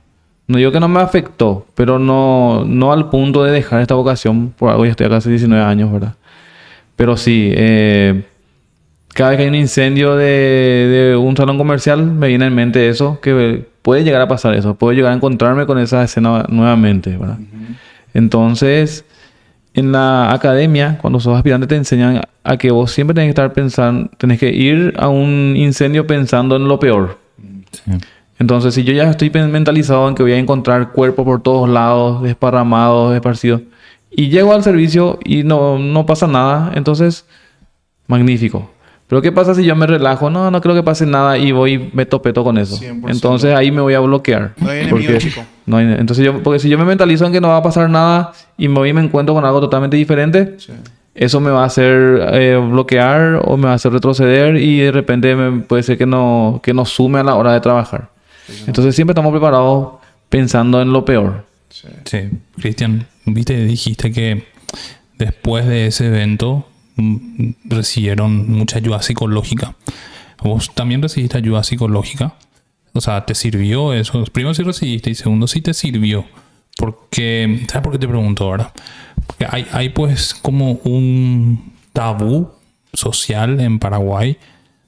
digo que no me afectó, pero no al punto de dejar esta vocación. Por algo ya estoy acá hace 19 años, ¿verdad? Pero sí, cada vez que hay un incendio de un salón comercial, me viene en mente eso, que puede llegar a pasar eso. Puedo llegar a encontrarme con esa escena nuevamente, ¿verdad? Entonces, en la academia, cuando sos aspirante, te enseñan a que vos siempre tenés que estar pensando, tenés que ir a un incendio pensando en lo peor. Sí. Entonces, si yo ya estoy mentalizado en que voy a encontrar cuerpos por todos lados, desparramados, esparcidos, y llego al servicio y no pasa nada, entonces, magnífico. Pero ¿qué pasa si yo me relajo? No creo que pase nada y voy me topeto con eso. 100%. Entonces ahí me voy a bloquear. No hay enemigo, chico. Entonces porque si yo me mentalizo en que no va a pasar nada y me encuentro con algo totalmente diferente, sí, eso me va a hacer bloquear o me va a hacer retroceder y de repente puede ser que no sume a la hora de trabajar. Sí. Entonces siempre estamos preparados pensando en lo peor. Sí. Cristian, dijiste que después de ese evento recibieron mucha ayuda psicológica. ¿Vos también recibiste ayuda psicológica? O sea, ¿te sirvió eso? Primero, si recibiste, y segundo, si te sirvió. Porque, ¿sabes por qué te pregunto ahora? Porque hay pues como un tabú social en Paraguay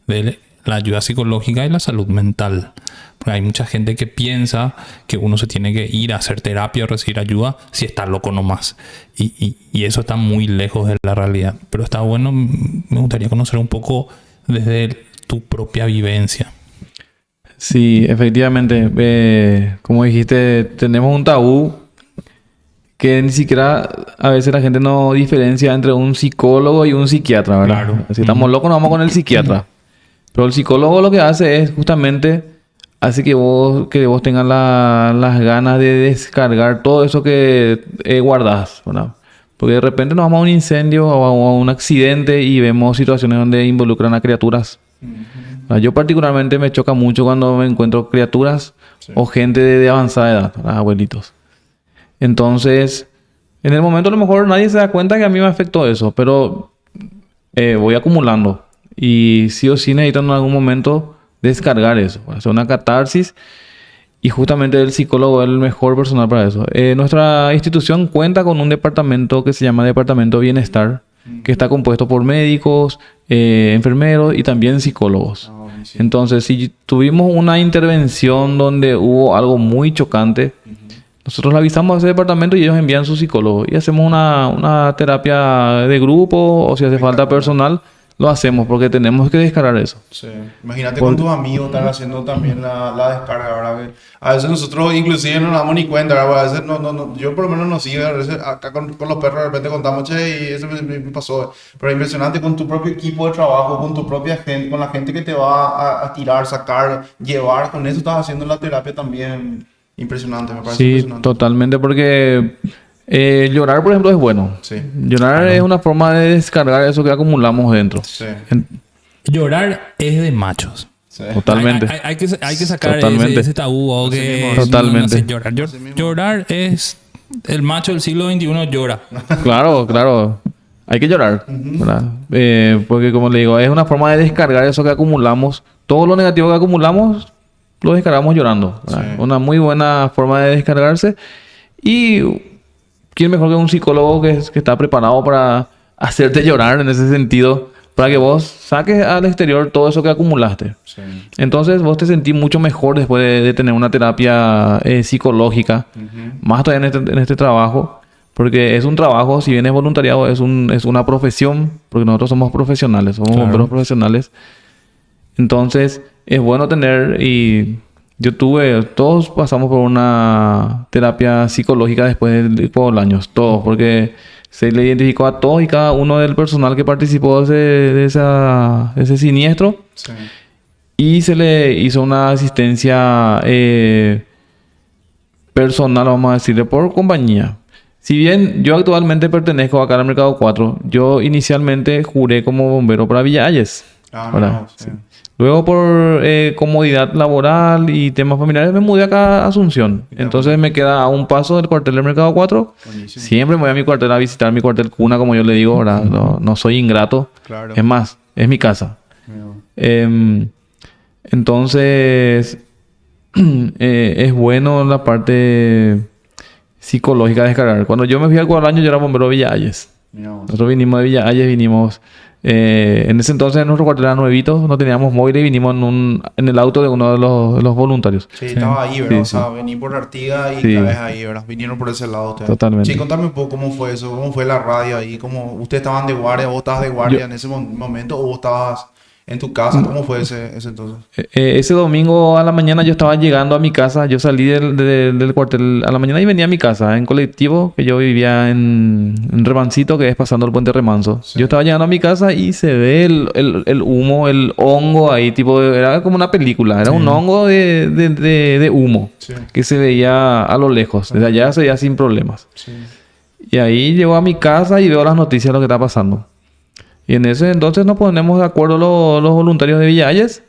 de la ayuda psicológica y la salud mental. Porque hay mucha gente que piensa que uno se tiene que ir a hacer terapia o recibir ayuda si está loco nomás. Y eso está muy lejos de la realidad. Pero está bueno, me gustaría conocer un poco desde tu propia vivencia. Sí, efectivamente. Como dijiste, tenemos un tabú que ni siquiera a veces la gente no diferencia entre un psicólogo y un psiquiatra, ¿verdad? Claro. Si estamos locos, nos vamos con el psiquiatra. Pero el psicólogo lo que hace es justamente hace que vos tengas las ganas de descargar todo eso que guardás, ¿verdad? Porque de repente nos vamos a un incendio o a un accidente y vemos situaciones donde involucran a criaturas. Yo particularmente me choca mucho cuando me encuentro criaturas, sí, o gente de avanzada edad, abuelitos. Entonces, en el momento a lo mejor nadie se da cuenta que a mí me afectó eso, pero voy acumulando. Y sí o sí necesito en algún momento descargar eso, hacer una catarsis. Y justamente el psicólogo es el mejor personal para eso. Nuestra institución cuenta con un departamento que se llama Departamento de Bienestar, que está compuesto por médicos, enfermeros y también psicólogos. Entonces, si tuvimos una intervención donde hubo algo muy chocante, nosotros le avisamos a ese departamento y ellos envían su psicólogo. Y hacemos una terapia de grupo o si hace falta personal, lo hacemos porque tenemos que descargar eso. Sí. Imagínate con tus amigos estar haciendo también la descarga, ¿verdad? A veces nosotros inclusive no nos damos ni cuenta, ¿verdad? A veces no, yo por lo menos no sigo. A veces acá con los perros de repente contamos, che, y eso me pasó. Pero es impresionante con tu propio equipo de trabajo, con tu propia gente, con la gente que te va a tirar, sacar, llevar. Con eso estás haciendo la terapia también. Impresionante, me parece impresionante. Sí, totalmente, porque llorar, por ejemplo, es bueno. Sí. Llorar es una forma de descargar eso que acumulamos dentro. Sí. Llorar es de machos. Sí. Totalmente. Hay que sacar ese tabú o que totalmente. Llorar. Llorar es el macho del siglo XXI llora. Claro. Hay que llorar, ¿verdad? Porque como le digo, es una forma de descargar eso que acumulamos. Todo lo negativo que acumulamos lo descargamos llorando. Sí. Una muy buena forma de descargarse. Y quién mejor que un psicólogo que está preparado para hacerte llorar en ese sentido, para que vos saques al exterior todo eso que acumulaste. Sí. Entonces vos te sentís mucho mejor después de tener una terapia psicológica, más todavía en este trabajo, Porque es un trabajo, si bien es voluntariado, es una profesión, porque nosotros somos profesionales, somos Claro. bomberos profesionales. Entonces, es bueno tener y todos pasamos por una terapia psicológica después de los años, todos, porque se le identificó a todos y cada uno del personal que participó de ese siniestro Sí. y se le hizo una asistencia personal, vamos a decirle, por compañía. Si bien yo actualmente pertenezco acá al Mercado 4, yo inicialmente juré como bombero para Villa Hayes. Ah, ¿Verdad? no, sí. Luego por comodidad laboral y temas familiares me mudé acá a Asunción. Mira, Entonces me queda a un paso del cuartel del Mercado 4. Buenísimo. Siempre me voy a mi cuartel a visitar mi cuartel cuna, como yo le digo, ¿verdad? No soy ingrato. Claro. Es más, es mi casa. Mira. Entonces, es bueno la parte psicológica de descargar. Cuando yo me fui al Guaraño, yo era bombero de Villa Hayes. Mira vos. Nosotros vinimos de Villa Hayes, en ese entonces nuestro cuartel era nuevito, no teníamos móvil y vinimos en el auto de uno de los voluntarios. Sí, estaba ahí, ¿verdad? Sí, O sea, vení por Artigas y Sí. caes ahí, ¿verdad? Vinieron por ese lado ustedes. Totalmente. Sí, contame un poco cómo fue eso, cómo fue la radio ahí, cómo ustedes estaban de guardia, vos estabas de guardia Yo- en ese momento o vos estabas en tu casa, ¿cómo fue ese entonces? Ese domingo a la mañana yo estaba llegando a mi casa, yo salí del cuartel a la mañana y venía a mi casa en colectivo, que yo vivía en Rebancito, que es pasando el puente Remanso. Sí. Yo estaba llegando a mi casa y se ve el humo, el hongo ahí, era como una película, era un hongo de humo Sí, que se veía a lo lejos, desde allá se veía sin problemas. sí. Y ahí llego a mi casa y veo las noticias de lo que está pasando. Y en ese entonces nos ponemos de acuerdo los voluntarios de Villa Hayes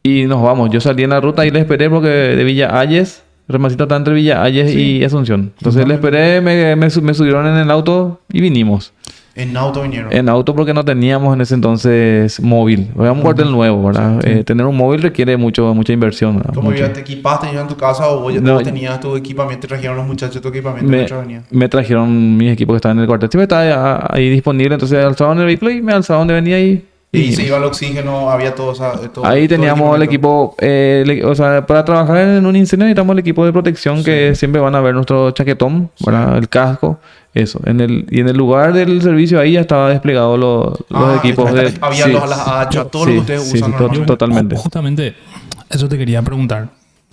y nos vamos. Yo salí en la ruta y le esperé porque de Villa Hayes, Remasito está entre Villa Hayes y Asunción. Entonces le esperé, me subieron en el auto y vinimos. En auto vinieron. En auto porque no teníamos en ese entonces móvil. Era un cuartel nuevo, ¿verdad? Tener un móvil requiere mucha inversión, ¿verdad? ¿Cómo Mucho. ya te equipaste ya en tu casa o vos ya No, tenías tu equipamiento y trajeron los muchachos tu equipamiento me, mientras venías? me trajeron mis equipos que estaban en el cuartel. Siempre estaba ahí disponible. Entonces alzaban el vehículo y me alzaban donde venía y Y vinimos. se iba el oxígeno, había todo, Ahí teníamos el equipamiento. equipo, o sea, para trabajar en un incendio necesitamos el equipo de protección que siempre van a ver nuestro chaquetón, ¿verdad? El casco, eso. Y en el lugar del servicio ahí ya estaba desplegado los equipos de... Había sí. las hachas, todo lo que ustedes sí, usan sí, normalmente. totalmente. Justamente, eso te quería preguntar.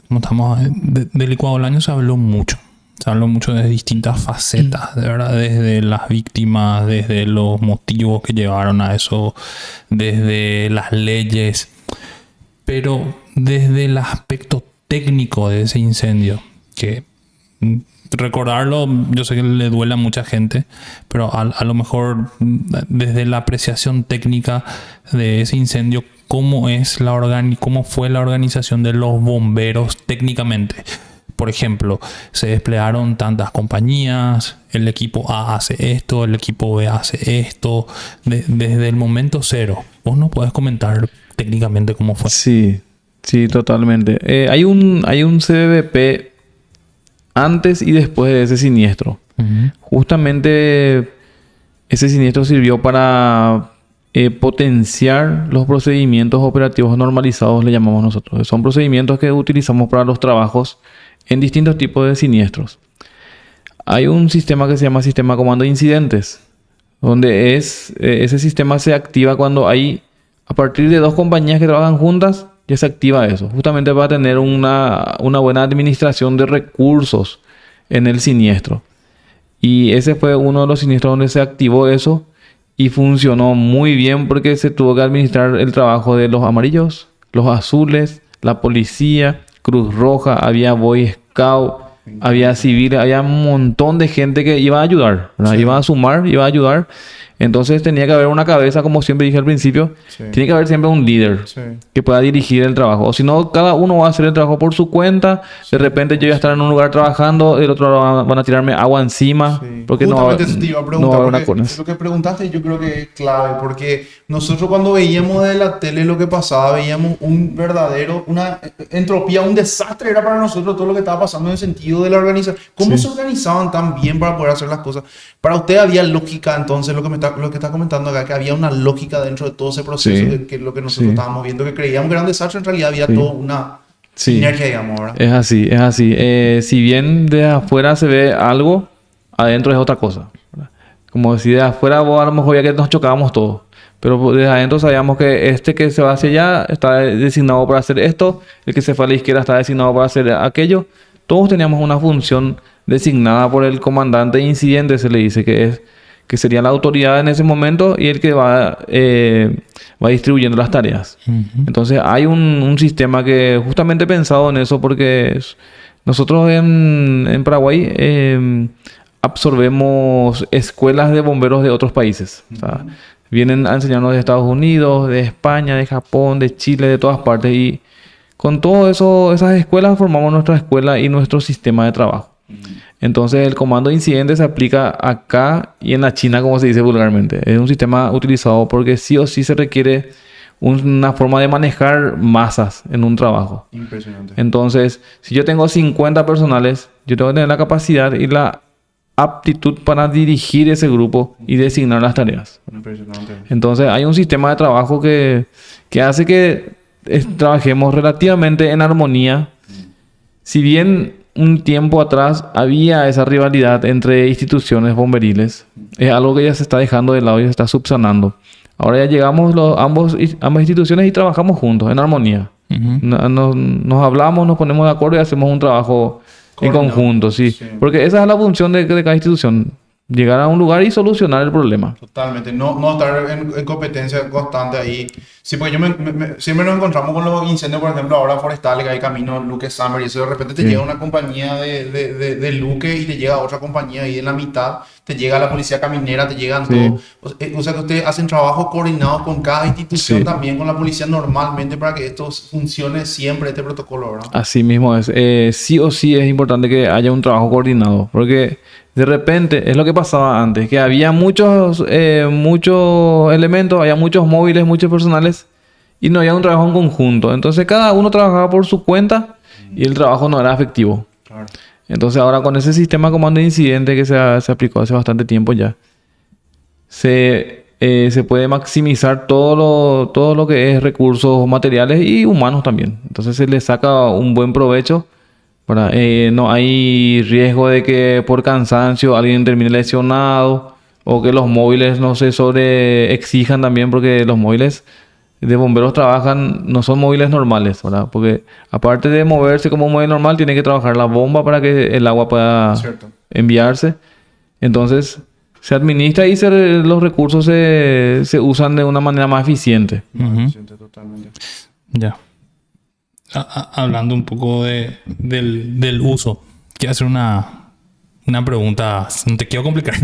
Como estamos del licuado del año, se habló mucho. Se habló mucho de distintas facetas, de verdad, desde las víctimas, desde los motivos que llevaron a eso, desde las leyes, pero desde el aspecto técnico de ese incendio, que recordarlo, yo sé que le duele a mucha gente, pero a lo mejor desde la apreciación técnica de ese incendio, ¿cómo fue la organización de los bomberos técnicamente? Por ejemplo, se desplegaron tantas compañías, el equipo A hace esto, el equipo B hace esto, desde el momento cero. ¿Vos nos podés comentar técnicamente cómo fue? Sí, totalmente. Hay un CBP antes y después de ese siniestro. Uh-huh. Justamente ese siniestro sirvió para potenciar los procedimientos operativos normalizados, le llamamos nosotros. Son procedimientos que utilizamos para los trabajos en distintos tipos de siniestros. Hay un sistema que se llama sistema comando de incidentes, donde ese sistema se activa cuando hay, a partir de dos compañías que trabajan juntas, ya se activa eso, justamente para tener una buena administración de recursos en el siniestro. Y ese fue uno de los siniestros donde se activó eso y funcionó muy bien porque se tuvo que administrar el trabajo de los amarillos, los azules, la policía, Cruz Roja, había Boy Scout, había civiles, había un montón de gente que iba a ayudar, ¿verdad? Sí. Iba a sumar, iba a ayudar. Entonces tenía que haber una cabeza, como siempre dije al principio, Sí. tiene que haber siempre un líder Sí. que pueda dirigir el trabajo. O si no, cada uno va a hacer el trabajo por su cuenta. De repente yo voy a estar en un lugar trabajando, del otro lado van a tirarme agua encima. Sí. Porque Justamente eso te iba a no va a preguntar, haber una porque cosa. lo que preguntaste yo creo que es clave, porque nosotros cuando veíamos de la tele lo que pasaba, veíamos una entropía, un desastre era para nosotros todo lo que estaba pasando en el sentido de la organización. ¿Cómo se organizaban tan bien para poder hacer las cosas? Para usted había lógica, entonces, lo que está comentando acá, que había una lógica dentro de todo ese proceso, Sí. de que lo que nosotros Sí. estábamos viendo, que creíamos que era un desastre, en realidad había Sí. toda una Sí. sinergia, digamos, ¿verdad? Es así, es así. Si bien de afuera se ve algo, Adentro es otra cosa, ¿verdad? Como si de afuera vos a lo mejor ya que nos chocábamos todos. Pero desde adentro sabíamos que este que se va hacia allá está designado para hacer esto. El que se fue a la izquierda está designado para hacer aquello. Todos teníamos una función designada por el comandante de incidente, se le dice que sería la autoridad en ese momento y el que va distribuyendo las tareas. Entonces hay un sistema que justamente pensado en eso porque nosotros en Paraguay absorbemos escuelas de bomberos de otros países. O sea, vienen a enseñarnos de Estados Unidos, de España, de Japón, de Chile, de todas partes. Y con todo eso, esas escuelas formamos nuestra escuela y nuestro sistema de trabajo. Entonces el comando de incidentes se aplica acá y en la China, como se dice vulgarmente. Es un sistema utilizado porque sí o sí se requiere una forma de manejar masas en un trabajo. Impresionante. Entonces, si yo tengo 50 personales, yo tengo que tener la capacidad y la aptitud para dirigir ese grupo y designar las tareas. Impresionante. Entonces hay un sistema de trabajo que hace que trabajemos relativamente en armonía. Si bien un tiempo atrás había esa rivalidad entre instituciones bomberiles, es algo que ya se está dejando de lado y se está subsanando. Ahora ya llegamos ambas instituciones y trabajamos juntos, en armonía. Nos hablamos, nos ponemos de acuerdo y hacemos un trabajo en conjunto, sí. Porque esa es la función de cada institución. Llegar a un lugar y solucionar el problema. Totalmente. No estar en competencia constante ahí. Sí, porque siempre nos encontramos con los incendios, por ejemplo, ahora forestales, que hay camino Luque Summer y eso de repente te llega una compañía de Luque y te llega otra compañía ahí en la mitad, te llega la policía caminera, te llegan todos. O sea que ustedes hacen trabajo coordinado con cada institución, también con la policía normalmente para que esto funcione siempre, este protocolo, ¿verdad? Así mismo es. Sí o sí es importante que haya un trabajo coordinado, porque de repente es lo que pasaba antes, que había muchos elementos, había muchos móviles, muchos personales y no había un trabajo en conjunto. Entonces cada uno trabajaba por su cuenta y el trabajo no era efectivo. Claro. Entonces ahora con ese sistema de comando de incidente que se aplicó hace bastante tiempo ya, se puede maximizar todo lo que es recursos materiales y humanos también. Entonces se le saca un buen provecho. No hay riesgo de que por cansancio alguien termine lesionado o que los móviles no se sobreexijan también, porque los móviles de bomberos no son móviles normales, ¿verdad? Porque aparte de moverse como un móvil normal, tiene que trabajar la bomba para que el agua pueda enviarse. Entonces se administra y los recursos se usan de una manera más eficiente. Eficiente, totalmente. Ya. Hablando un poco del uso, quiero hacer una pregunta, no te quiero complicar.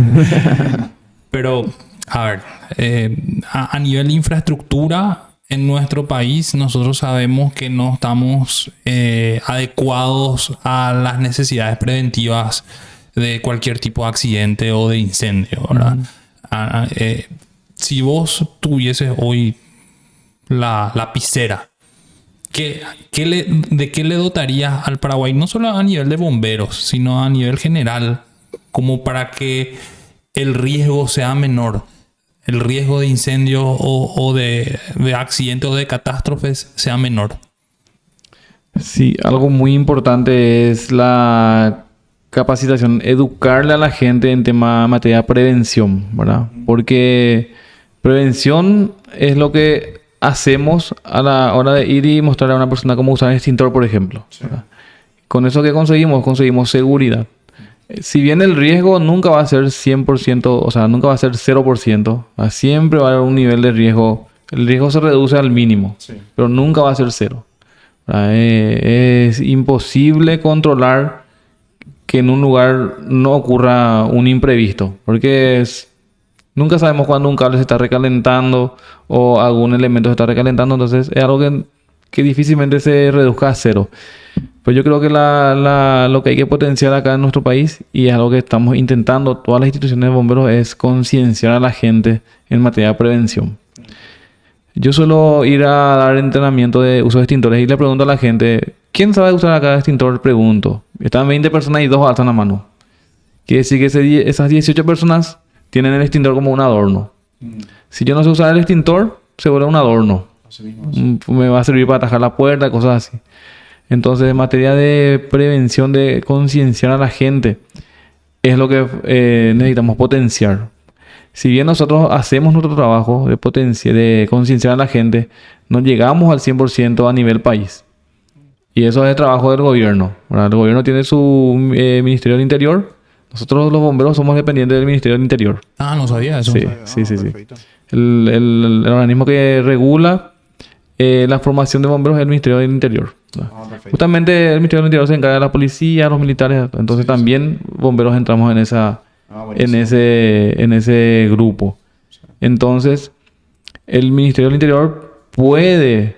Pero, a ver, a nivel de infraestructura en nuestro país, nosotros sabemos que no estamos adecuados a las necesidades preventivas de cualquier tipo de accidente o de incendio, ¿verdad? Si vos tuvieses hoy la lapicera, ¿de qué le dotarías al Paraguay? No solo a nivel de bomberos, sino a nivel general, como para que el riesgo sea menor. El riesgo de incendio o de accidente o de catástrofes sea menor. Sí, algo muy importante es la capacitación, educarle a la gente en materia de prevención, ¿verdad? Porque prevención es lo que hacemos a la hora de ir y mostrarle a una persona cómo usar el extintor, por ejemplo. Sí. Con eso que conseguimos seguridad. Si bien el riesgo nunca va a ser 100%, o sea, nunca va a ser 0%, siempre va a haber un nivel de riesgo. El riesgo se reduce al mínimo, pero nunca va a ser 0. Es imposible controlar que en un lugar no ocurra un imprevisto, porque nunca sabemos cuándo un cable se está recalentando o algún elemento se está recalentando, entonces es algo que difícilmente se reduzca a 0. Pero yo creo que lo que hay que potenciar acá en nuestro país, y es algo que estamos intentando todas las instituciones de bomberos, es concienciar a la gente en materia de prevención. Yo suelo ir a dar entrenamiento de uso de extintores y le pregunto a la gente, ¿quién sabe usar acá extintor? Pregunto. Están 20 personas y 2 alzan la mano. Quiere decir que esas 18 personas tienen el extintor como un adorno. Si yo no sé usar el extintor, se vuelve un adorno. Me va a servir para atajar la puerta, cosas así. Entonces, en materia de prevención, de concienciar a la gente, es lo que necesitamos potenciar. Si bien nosotros hacemos nuestro trabajo de concienciar a la gente, no llegamos al 100% a nivel país. Y eso es el trabajo del gobierno, ¿verdad? El gobierno tiene su Ministerio del Interior. Nosotros los bomberos somos dependientes del Ministerio del Interior. Ah, no sabía eso. Sí. Perfecto. El organismo que regula la formación de bomberos es el Ministerio del Interior, ¿verdad? Perfecto. Justamente el Ministerio del Interior se encarga de la policía, los militares. Entonces también bomberos entramos en Buenísimo. en ese grupo. Entonces, el Ministerio del Interior puede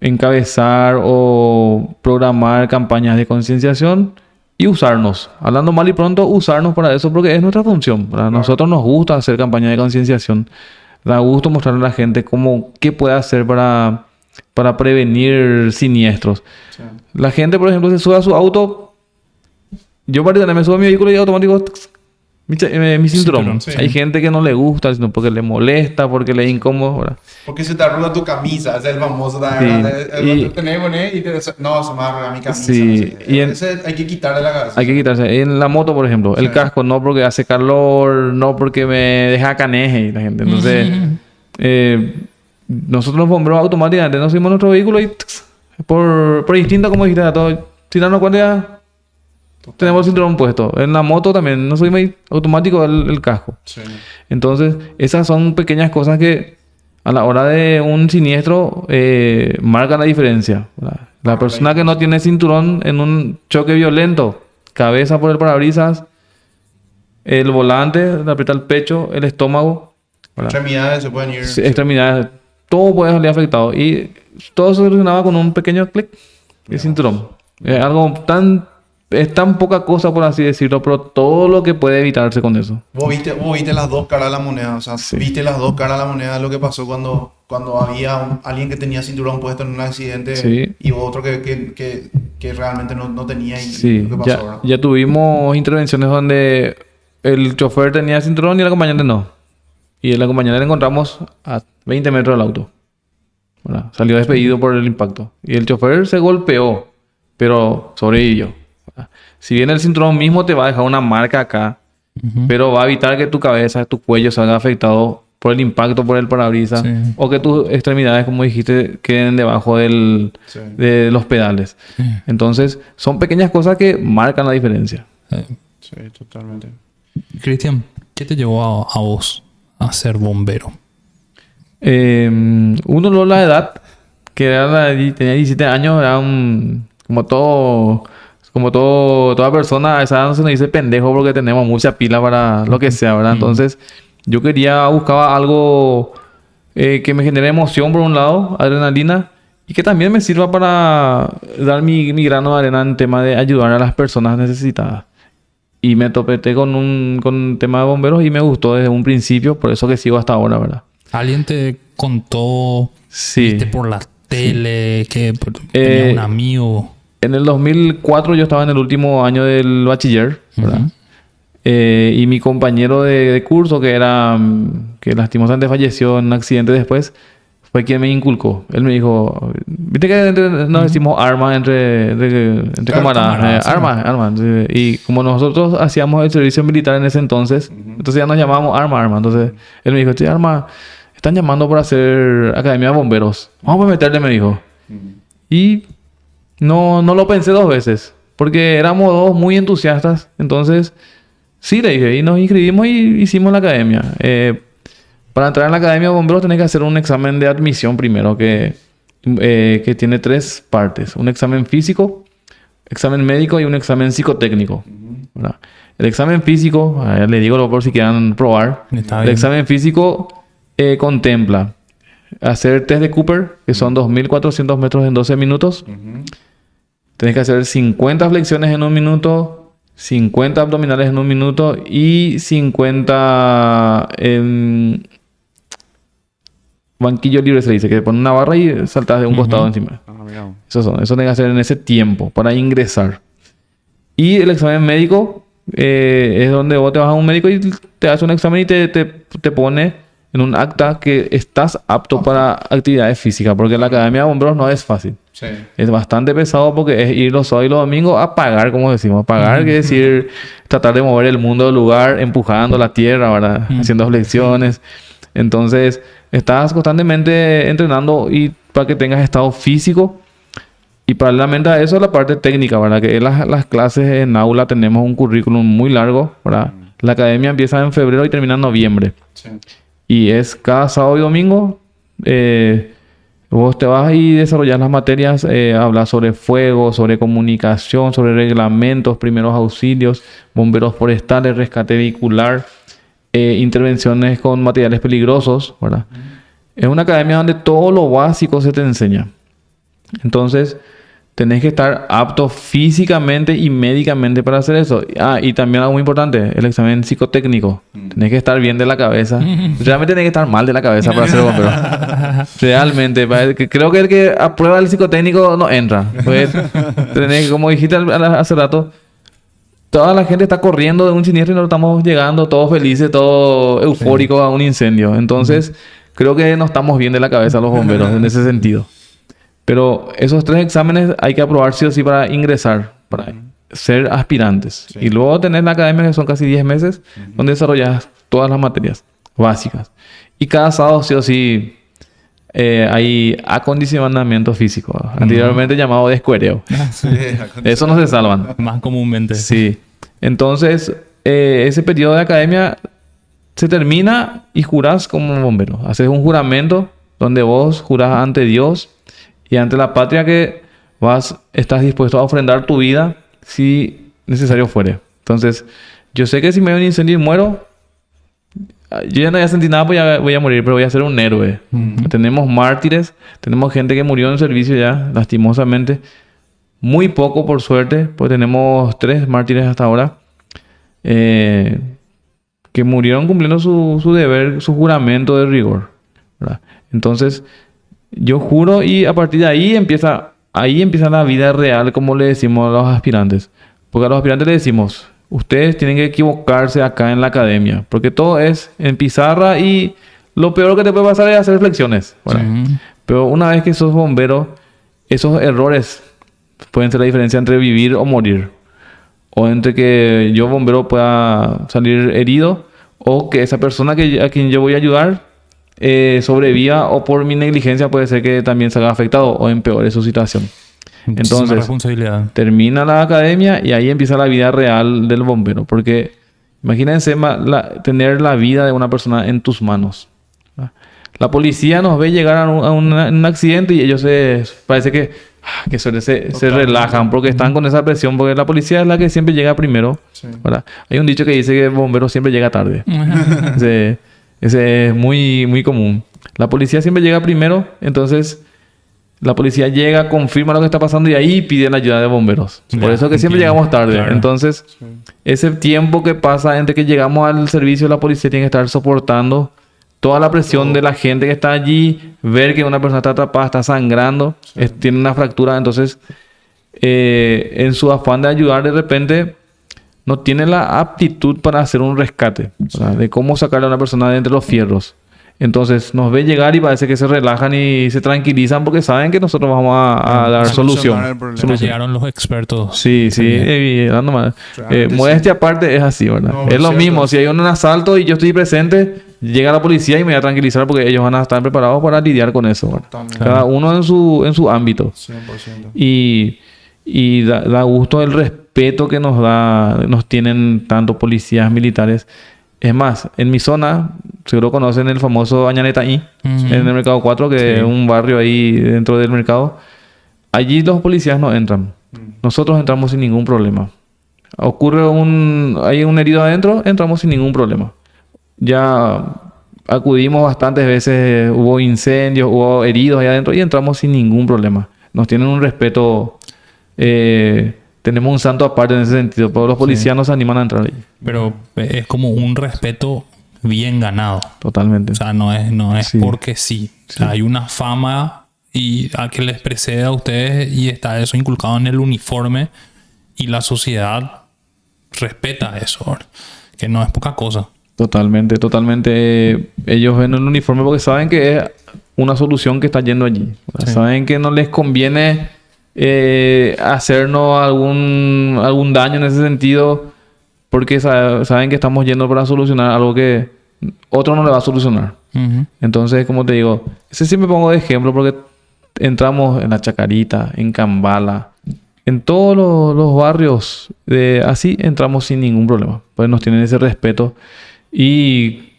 encabezar o programar campañas de concienciación y usarnos. Hablando mal y pronto, usarnos para eso porque es nuestra función. A nosotros nos gusta hacer campañas de concienciación. Da gusto mostrarle a la gente qué puede hacer para prevenir siniestros. Sí. La gente, por ejemplo, se sube a su auto. Yo particularmente me subo a mi vehículo y automático mi cinturón. Sí. Hay gente que no le gusta, sino porque le molesta, porque le es incómodo, ¿verdad? Porque se te arruga tu camisa, ese es el famoso Sí. también. Y- No, se me arruga mi camisa. Sí. No sé. Y en- Ese hay que quitarle la cabeza. Hay que quitarse. En la moto, por ejemplo, el casco no porque hace calor, no porque me deja caneje y la gente. Entonces, nosotros los bomberos automáticamente nos subimos a nuestro vehículo y por instinto, como dijiste, a todos, sin darnos cuenta ya tenemos el cinturón puesto. En la moto también nos subimos y automático el casco. Sí. Entonces, esas son pequeñas cosas que a la hora de un siniestro marcan la diferencia, ¿verdad? La persona que no tiene cinturón en un choque violento, cabeza por el parabrisas, el volante, le aprieta el pecho, el estómago, ¿verdad? Extremidades se pueden ir. Sí, extremidades, todo puede salir afectado. Y todo se solucionaba con un pequeño clic de cinturón. Es algo es tan poca cosa, por así decirlo, pero todo lo que puede evitarse con eso. Vos viste las dos caras de la moneda, o sea, Sí. viste las dos caras de la moneda de lo que pasó cuando había alguien que tenía cinturón puesto en un accidente Sí. y otro que realmente no tenía y Sí, lo que pasó, ¿verdad? ya tuvimos intervenciones donde el chofer tenía cinturón y el acompañante no. Y el acompañante le encontramos a 20 metros del auto, ¿verdad? Salió despedido por el impacto. Y el chofer se golpeó, pero sobrevivió, ¿verdad? Si bien el cinturón mismo te va a dejar una marca acá, pero va a evitar que tu cabeza, tu cuello salga afectado por el impacto, por el parabrisas, Sí. o que tus extremidades, como dijiste, queden debajo Sí. de los pedales. Entonces, son pequeñas cosas que marcan la diferencia. Sí, totalmente. Cristian, ¿qué te llevó a vos a ser bombero? Uno, no la edad, que tenía 17 años, era toda persona, a esa edad no se nos dice pendejo porque tenemos mucha pila para lo que sea, ¿verdad? Entonces, yo buscaba algo que me genere emoción por un lado, adrenalina, y que también me sirva para dar mi grano de arena en tema de ayudar a las personas necesitadas. Y me topé con un tema de bomberos y me gustó desde un principio, por eso que sigo hasta ahora, ¿verdad? ¿Alguien te contó, Sí. viste por la tele, que tenía un amigo? En el 2004 yo estaba en el último año del bachiller, ¿verdad? Y mi compañero de curso, que lastimosamente falleció en un accidente después, fue quien me inculcó. Él me dijo, viste que nos decimos armas entre Claro, camaradas. camaradas, sí. Armas. Y como nosotros hacíamos el servicio militar en ese entonces, entonces ya nos llamábamos arma. Entonces él me dijo, che, arma, están llamando para hacer academia de bomberos. Vamos a meterle, me dijo. Y no lo pensé dos veces, porque éramos dos muy entusiastas. Entonces, sí, le dije, y nos inscribimos y hicimos la academia. Para entrar en la academia de bomberos tenés que hacer un examen de admisión primero, que tiene 3 partes. Un examen físico, examen médico y un examen psicotécnico, ¿verdad? El examen físico, le digo por si quieran probar. Está El bien. examen físico contempla hacer test de Cooper, que son 2.400 metros en 12 minutos. Tenés que hacer 50 flexiones en un minuto, 50 abdominales en un minuto y 50 banquillo libre, se dice, que pones una barra y saltas de un costado encima. Eso tenés que hacer en ese tiempo para ingresar. Y el examen médico es donde vos te vas a un médico y te hace un examen y te pone en un acta que estás apto para actividades físicas, porque la Academia de Bomberos no es fácil. Sí. Es bastante pesado porque es ir los sábados y los domingos a pagar, como decimos. Pagar quiere decir tratar de mover el mundo del lugar, empujando la tierra, ¿verdad? Haciendo flexiones. Entonces, estás constantemente entrenando y para que tengas estado físico. Y paralelamente a eso, la parte técnica, ¿verdad? Que las clases en aula tenemos un currículum muy largo, ¿verdad? La academia empieza en febrero y termina en noviembre. Sí. Y es cada sábado y domingo. Vos te vas y desarrollas las materias, hablas sobre fuego, sobre comunicación, sobre reglamentos, primeros auxilios, bomberos forestales, rescate vehicular, intervenciones con materiales peligrosos, ¿verdad? Es una academia donde todo lo básico se te enseña. Entonces, tenés que estar apto físicamente y médicamente para hacer eso. Y también algo muy importante, el examen psicotécnico. Tenés que estar bien de la cabeza. Realmente tenés que estar mal de la cabeza para ser bombero. Realmente. Creo que el que aprueba el psicotécnico no entra. Pues, tenés, como dijiste hace rato, toda la gente está corriendo de un siniestro y nosotros estamos llegando todos felices, todos eufóricos a un incendio. Entonces, creo que no estamos bien de la cabeza los bomberos en ese sentido. Pero esos 3 exámenes hay que aprobar sí o sí para ingresar, para ser aspirantes. Sí. Y luego tenés la academia que son casi 10 meses, donde desarrollas todas las materias básicas. Y cada sábado sí o sí hay acondicionamiento físico, anteriormente llamado descuereo. Sí, eso no se salvan. Más comúnmente. Sí. Entonces, ese periodo de academia se termina y jurás como bombero. Haces un juramento donde vos jurás ante Dios y ante la patria que estás dispuesto a ofrendar tu vida si necesario fuere. Entonces, yo sé que si me da un incendio y muero, yo ya no voy a sentir nada, pues ya voy a morir, pero voy a ser un héroe. Tenemos mártires, tenemos gente que murió en servicio ya, lastimosamente. Muy poco, por suerte, pues tenemos 3 mártires hasta ahora, que murieron cumpliendo su deber, su juramento de rigor, ¿verdad? Entonces, yo juro y a partir de ahí empieza la vida real, como le decimos a los aspirantes. Porque a los aspirantes le decimos, ustedes tienen que equivocarse acá en la academia. Porque todo es en pizarra y lo peor que te puede pasar es hacer reflexiones, ¿verdad? Sí. Pero una vez que sos bombero, esos errores pueden ser la diferencia entre vivir o morir. O entre que yo, bombero, pueda salir herido o que esa persona a quien yo voy a ayudar sobreviva, o por mi negligencia puede ser que también se haga afectado o empeore su situación. Entonces, responsabilidad. Termina la academia y ahí empieza la vida real del bombero. Porque imagínense tener la vida de una persona en tus manos. La policía nos ve llegar a un accidente y ellos parece que suerte, se relajan porque están con esa presión, porque la policía es la que siempre llega primero. Sí. Hay un dicho que dice que el bombero siempre llega tarde. Ese es muy, muy común. La policía siempre llega primero, entonces la policía llega, confirma lo que está pasando y ahí pide la ayuda de bomberos. Por eso que siempre llegamos tarde. Claro. Entonces, ese tiempo que pasa entre que llegamos al servicio, la policía tiene que estar soportando toda la presión de la gente que está allí, ver que una persona está atrapada, está sangrando, tiene una fractura. Entonces, en su afán de ayudar, de repente no tiene la aptitud para hacer un rescate, de cómo sacarle a una persona de entre los fierros. Entonces nos ve llegar y parece que se relajan y se tranquilizan porque saben que nosotros vamos a dar solución. Llegaron los expertos. Sí. Modestia aparte es así, ¿verdad? No, es lo mismo. Si hay un asalto y yo estoy presente, llega la policía y me voy a tranquilizar porque ellos van a estar preparados para lidiar con eso, ¿verdad? Cada uno en su ámbito. 100%. Y da gusto el respeto que nos tienen tanto policías, militares. Es más, en mi zona, seguro conocen el famoso Añanetaí, en el Mercado 4, que es un barrio ahí dentro del mercado. Allí los policías no entran. Nosotros entramos sin ningún problema. Hay un herido adentro, entramos sin ningún problema. Ya acudimos bastantes veces, hubo incendios, hubo heridos ahí adentro y entramos sin ningún problema. Nos tienen un respeto... tenemos un santo aparte en ese sentido, pero los policías no se animan a entrar ahí. Pero es como un respeto bien ganado. Totalmente. O sea, no es porque sí. O sea, hay una fama y a que les precede a ustedes y está eso inculcado en el uniforme y la sociedad respeta eso, ¿verdad? Que no es poca cosa. Totalmente, totalmente. Ellos ven el uniforme porque saben que es una solución que está yendo allí. Sí. Saben que no les conviene hacernos algún daño en ese sentido porque saben que estamos yendo para solucionar algo que otro no le va a solucionar. Ujú. Entonces, como te digo, ese sí me pongo de ejemplo porque entramos en La Chacarita, en Cambala, en todos los barrios, así entramos sin ningún problema. Pues nos tienen ese respeto y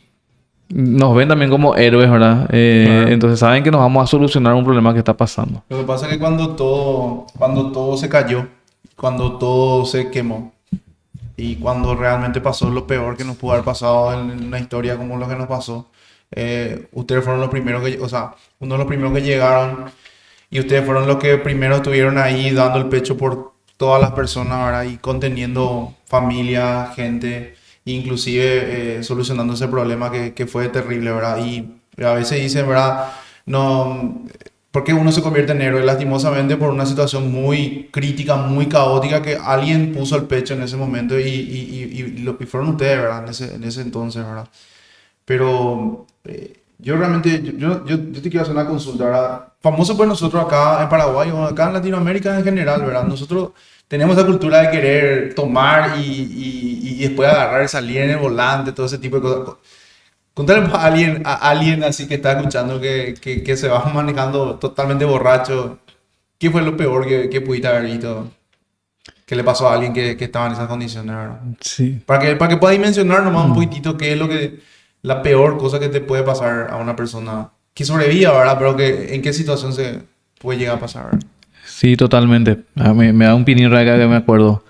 nos ven también como héroes, ¿verdad? Claro. Entonces saben que nos vamos a solucionar un problema que está pasando. Lo que pasa es que cuando todo se cayó, cuando todo se quemó y cuando realmente pasó lo peor que nos pudo haber pasado en una historia como lo que nos pasó, ustedes fueron los primeros que, o sea, uno de los primeros que llegaron y ustedes fueron los que primero estuvieron ahí dando el pecho por todas las personas, ¿verdad? Y conteniendo familia, gente, inclusive solucionando ese problema que fue terrible, ¿verdad? Y a veces dicen, ¿verdad? No, porque uno se convierte en héroe, lastimosamente por una situación muy crítica, muy caótica, que alguien puso el pecho en ese momento y fueron ustedes, ¿verdad? En ese entonces, ¿verdad? Pero yo realmente, yo te quiero hacer una consulta, ¿verdad? Famoso pues nosotros acá en Paraguay o acá en Latinoamérica en general, ¿verdad? Nosotros tenemos esa cultura de querer tomar y después agarrar y salir en el volante, todo ese tipo de cosas. Contale a alguien así que está escuchando que se va manejando totalmente borracho. ¿Qué fue lo peor que pudiste haber visto? ¿Qué le pasó a alguien que estaba en esas condiciones, verdad? Sí. Para que puedas dimensionar nomás un poquitito qué es la peor cosa que te puede pasar a una persona que sobreviva, ¿verdad? Pero que en qué situación se puede llegar a pasar, ¿verdad? Sí, totalmente. Me da un pinín acá que me acuerdo.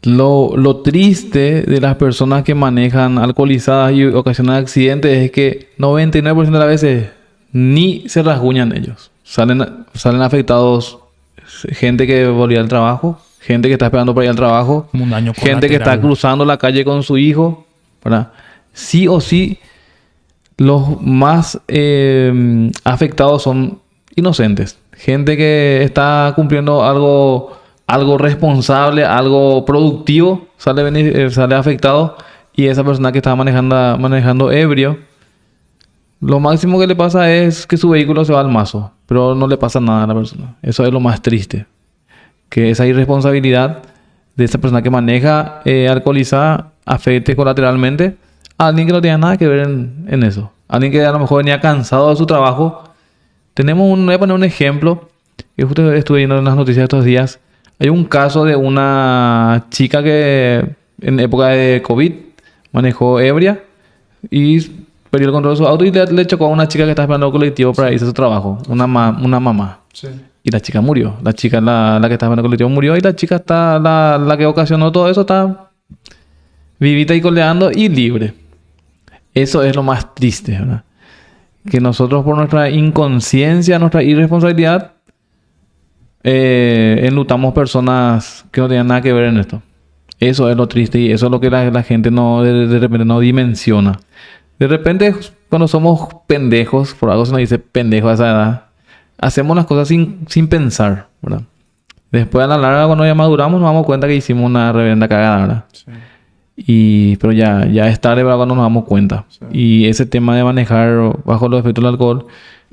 Lo triste de las personas que manejan alcoholizadas y ocasionan accidentes es que 99% de las veces ni se rasguñan ellos. Salen afectados gente que volvía al trabajo, gente que está esperando para ir al trabajo, Como un daño gente que está colateral. cruzando la calle con su hijo, ¿verdad? Sí o sí, los más afectados son inocentes. Gente que está cumpliendo algo responsable, algo productivo, sale afectado. Y esa persona que estaba manejando ebrio, lo máximo que le pasa es que su vehículo se va al mazo, pero no le pasa nada a la persona. Eso es lo más triste. Que esa irresponsabilidad de esa persona que maneja alcoholizada afecte colateralmente a alguien que no tenía nada que ver en eso. Alguien que a lo mejor venía cansado de su trabajo. Voy a poner un ejemplo que justo estuve viendo en las noticias estos días. Hay un caso de una chica que en época de COVID manejó ebria y perdió el control de su auto y le chocó a una chica que estaba esperando el colectivo para irse a su trabajo. Una mamá. Sí. Y la chica murió. La chica, la que estaba en el colectivo murió y la chica la que ocasionó todo eso está vivita y coleando y libre. Eso es lo más triste, ¿verdad? Que nosotros por nuestra inconsciencia, nuestra irresponsabilidad, enlutamos personas que no tenían nada que ver en esto. Eso es lo triste y eso es lo que la gente no de repente no dimensiona. De repente, cuando somos pendejos, por algo se nos dice pendejo a esa edad, hacemos las cosas sin pensar, ¿verdad? Después a la larga, cuando ya maduramos, nos damos cuenta que hicimos una reverenda cagada, ¿verdad? Sí. Pero ya es tarde, ¿verdad? Cuando nos damos cuenta. Sí. Y ese tema de manejar bajo los efectos del alcohol,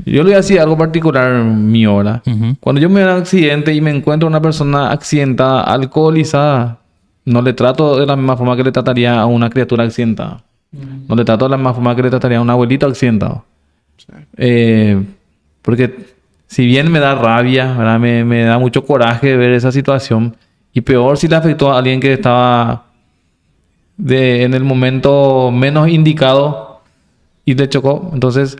yo le voy a decir algo particular mío, ¿verdad? Ujú. Cuando yo me veo en un accidente y me encuentro una persona accidentada, alcoholizada, no le trato de la misma forma que le trataría a una criatura accidentada. No le trato de la misma forma que le trataría a un abuelito accidentado. Sí. Porque si bien me da rabia, ¿verdad? Me da mucho coraje ver esa situación. Y peor si le afectó a alguien que estaba en el momento menos indicado y le chocó. Entonces,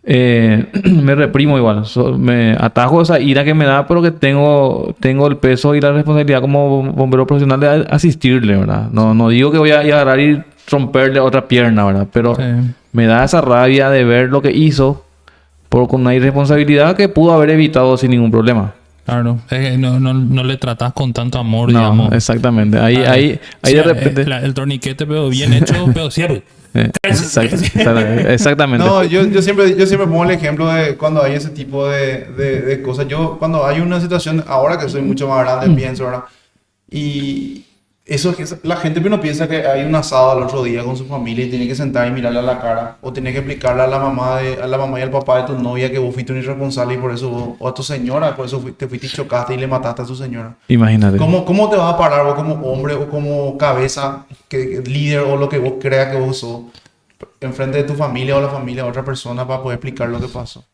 me reprimo igual. Me atajo esa ira que me da, pero que tengo el peso y la responsabilidad como bombero profesional de asistirle, ¿verdad? No digo que voy a agarrar y romperle otra pierna, ¿verdad? Pero Sí. me da esa rabia de ver lo que hizo con una irresponsabilidad que pudo haber evitado sin ningún problema. Claro. Es que no le tratás con tanto amor, No, digamos. exactamente. Ahí Sí, de repente... el torniquete, pero bien hecho, pero cierto. Exactamente. No, yo siempre pongo el ejemplo de cuando hay ese tipo de cosas. Yo, cuando hay una situación, ahora que soy mucho más grande, pienso, ¿verdad? Y Eso que la gente no piensa que hay un asado al otro día con su familia y tiene que sentar y mirarle a la cara, o tiene que explicarle a la mamá y al papá de tu novia que vos fuiste un irresponsable y por eso o a tu señora, por eso te fuiste y chocaste y le mataste a tu señora. Imagínate. ¿Cómo te vas a parar vos como hombre o como cabeza, líder o lo que vos creas que vos sos, enfrente de tu familia o la familia de otra persona para poder explicar lo que pasó?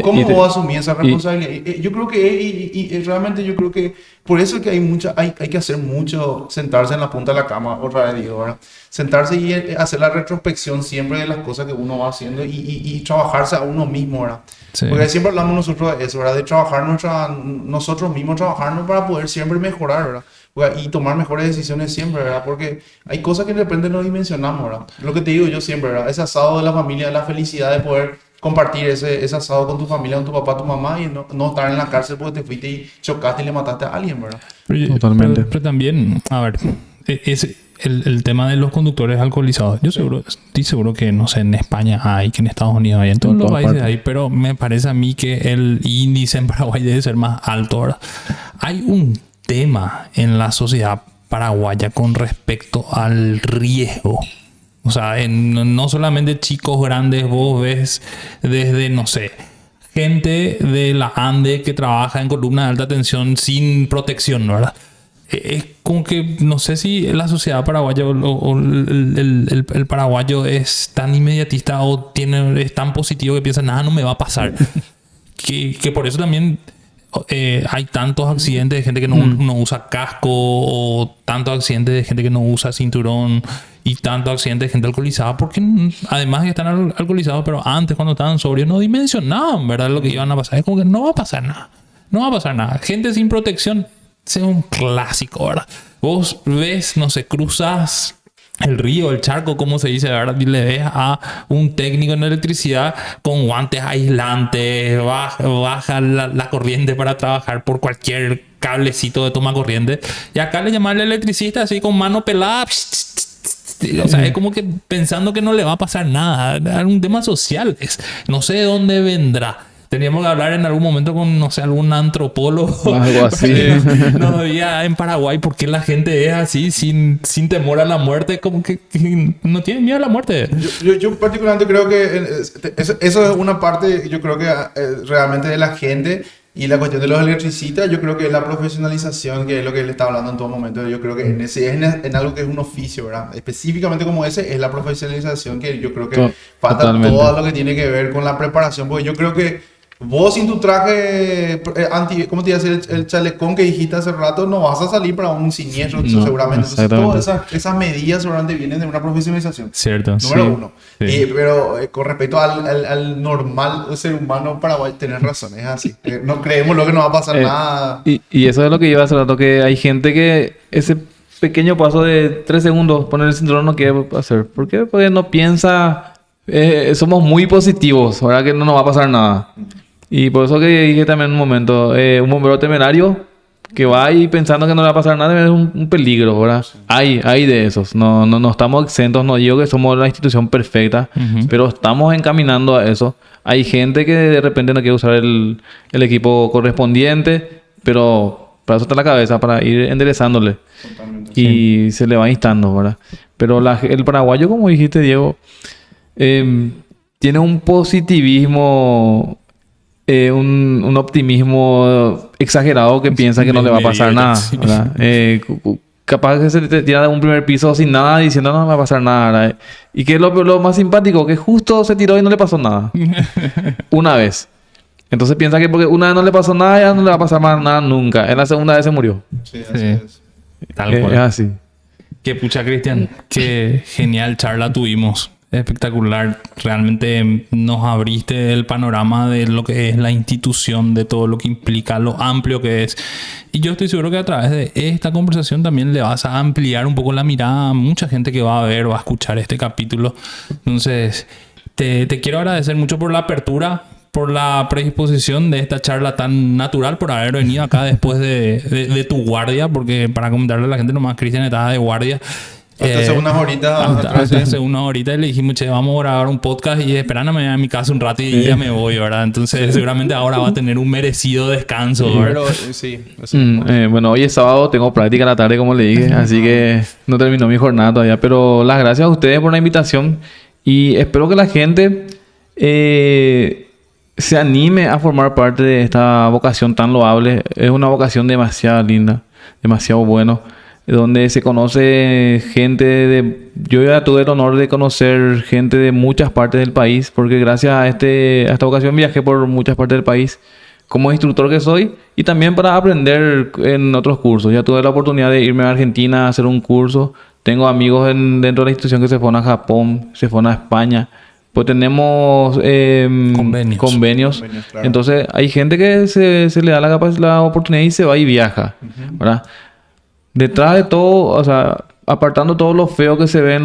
¿Cómo vos asumís esa responsabilidad? Yo creo que, y realmente yo creo que por eso es que hay que hacer mucho, sentarse en la punta de la cama, otra vez digo, ¿verdad? Sentarse y hacer la retrospección siempre de las cosas que uno va haciendo y trabajarse a uno mismo, ¿verdad? Sí. Porque siempre hablamos nosotros de eso, ¿verdad? De trabajar nosotros mismos, trabajarnos para poder siempre mejorar, ¿verdad? Y tomar mejores decisiones siempre, ¿verdad? Porque hay cosas que de repente no dimensionamos, ¿verdad? Lo que te digo yo siempre, ¿verdad? Ese asado de la familia, la felicidad de poder compartir ese asado con tu familia, con tu papá, tu mamá y no estar en la cárcel porque te fuiste y chocaste y le mataste a alguien, ¿verdad? Totalmente. Pero también, a ver, el tema de los conductores alcoholizados. Estoy seguro que, no sé, en España hay, que en Estados Unidos hay, en todos los países hay, pero me parece a mí que el índice en Paraguay debe ser más alto, ¿verdad? Hay un tema en la sociedad paraguaya con respecto al riesgo. O sea, no solamente chicos grandes, vos ves desde, no sé, gente de la ANDE que trabaja en columna de alta tensión sin protección, ¿verdad? Es como que no sé si la sociedad paraguaya o el paraguayo es tan inmediatista o es tan positivo que piensa, nada, no me va a pasar. que por eso también hay tantos accidentes de gente que no usa casco, o tantos accidentes de gente que no usa cinturón, y tantos accidentes de gente alcoholizada, porque además de que están alcoholizados, pero antes cuando estaban sobrios no dimensionaban, ¿verdad?, lo que iban a pasar. Es como que no va a pasar nada. No va a pasar nada. Gente sin protección es un clásico, ¿verdad? Vos ves, no sé, cruzas el río, el charco, como se dice, ¿verdad? Y le ves a un técnico en electricidad con guantes aislantes, baja la corriente para trabajar por cualquier cablecito de toma corriente. Y acá le llaman al electricista así con mano pelada. O sea, es como que pensando que no le va a pasar nada. Es un tema social. No sé de dónde vendrá. Teníamos que hablar en algún momento con, no sé, algún antropólogo. Algo así. No había en Paraguay por qué la gente es así, sin temor a la muerte, como que no tiene miedo a la muerte. Yo particularmente creo que eso es una parte, yo creo que realmente de la gente. Y la cuestión de los electricistas, yo creo que es la profesionalización, que es lo que él está hablando en todo momento. Yo creo que en algo que es un oficio, ¿verdad? Específicamente como ese, es la profesionalización, que yo creo que falta todo lo que tiene que ver con la preparación. Porque yo creo que vos sin tu traje ¿cómo te iba a decir? El chalecón que dijiste hace rato, no vas a salir para un siniestro, no, seguramente. Entonces, todas esas medidas seguramente vienen de una profesionalización. Cierto. Número uno. Sí. Pero con respecto al normal ser humano paraguayo, tenés razón, es así. No creemos lo que no va a pasar nada. Y eso es lo que iba hace rato, que hay gente que ese pequeño paso de 3 segundos, poner el cinturón, no quiere hacer. ¿Por qué? Porque no piensa... somos muy positivos, ¿verdad? Que no nos va a pasar nada. Y por eso que dije también en un momento, un bombero temerario que va ahí pensando que no le va a pasar nada es un peligro, ¿verdad? Sí. Hay de esos. No estamos exentos, no digo que somos la institución perfecta, pero estamos encaminando a eso. Hay gente que de repente no quiere usar el equipo correspondiente, pero para eso está la cabeza, para ir enderezándole. Totalmente. Y se le va instando, ¿verdad? Pero el paraguayo, como dijiste, Diego, tiene un positivismo, un optimismo exagerado, que piensa que no le va a pasar nada, ¿verdad? Capaz que se te tira de un primer piso sin nada, diciendo no me va a pasar nada, ¿verdad? Y que es lo más simpático, que justo se tiró y no le pasó nada. Una vez. Entonces piensa que porque una vez no le pasó nada, ya no le va a pasar más nada nunca. En la segunda vez se murió. Sí, así es. Tal cual. Es así. Qué pucha, Cristian. Qué genial charla tuvimos. Espectacular. Realmente nos abriste el panorama de lo que es la institución, de todo lo que implica, lo amplio que es. Y yo estoy seguro que a través de esta conversación también le vas a ampliar un poco la mirada a mucha gente que va a ver, va a escuchar este capítulo. Entonces, te quiero agradecer mucho por la apertura, por la predisposición de esta charla tan natural, por haber venido acá después de tu guardia, porque para comentarle a la gente nomás, Cristian estaba de guardia. Hasta unas horitas. Hasta hace unas horitas y le dijimos, che, vamos a grabar un podcast y esperándome a mi casa un rato y ya me voy, ¿verdad? Entonces seguramente ahora va a tener un merecido descanso, ¿verdad? Pero sí. Bueno, hoy es sábado, tengo práctica a la tarde, como le dije, así que no terminó mi jornada todavía. Pero las gracias a ustedes por la invitación y espero que la gente se anime a formar parte de esta vocación tan loable. Es una vocación demasiado linda, demasiado bueno, donde se conoce gente de... Yo ya tuve el honor de conocer gente de muchas partes del país, porque gracias a esta vocación viajé por muchas partes del país como instructor que soy y también para aprender en otros cursos. Ya tuve la oportunidad de irme a Argentina a hacer un curso. Tengo amigos dentro de la institución que se fueron a Japón, se fueron a España. Pues tenemos convenios. Claro. Entonces hay gente que se le da la oportunidad y se va y viaja, ¿verdad? Detrás de todo, o sea, apartando todo lo feo que se ve en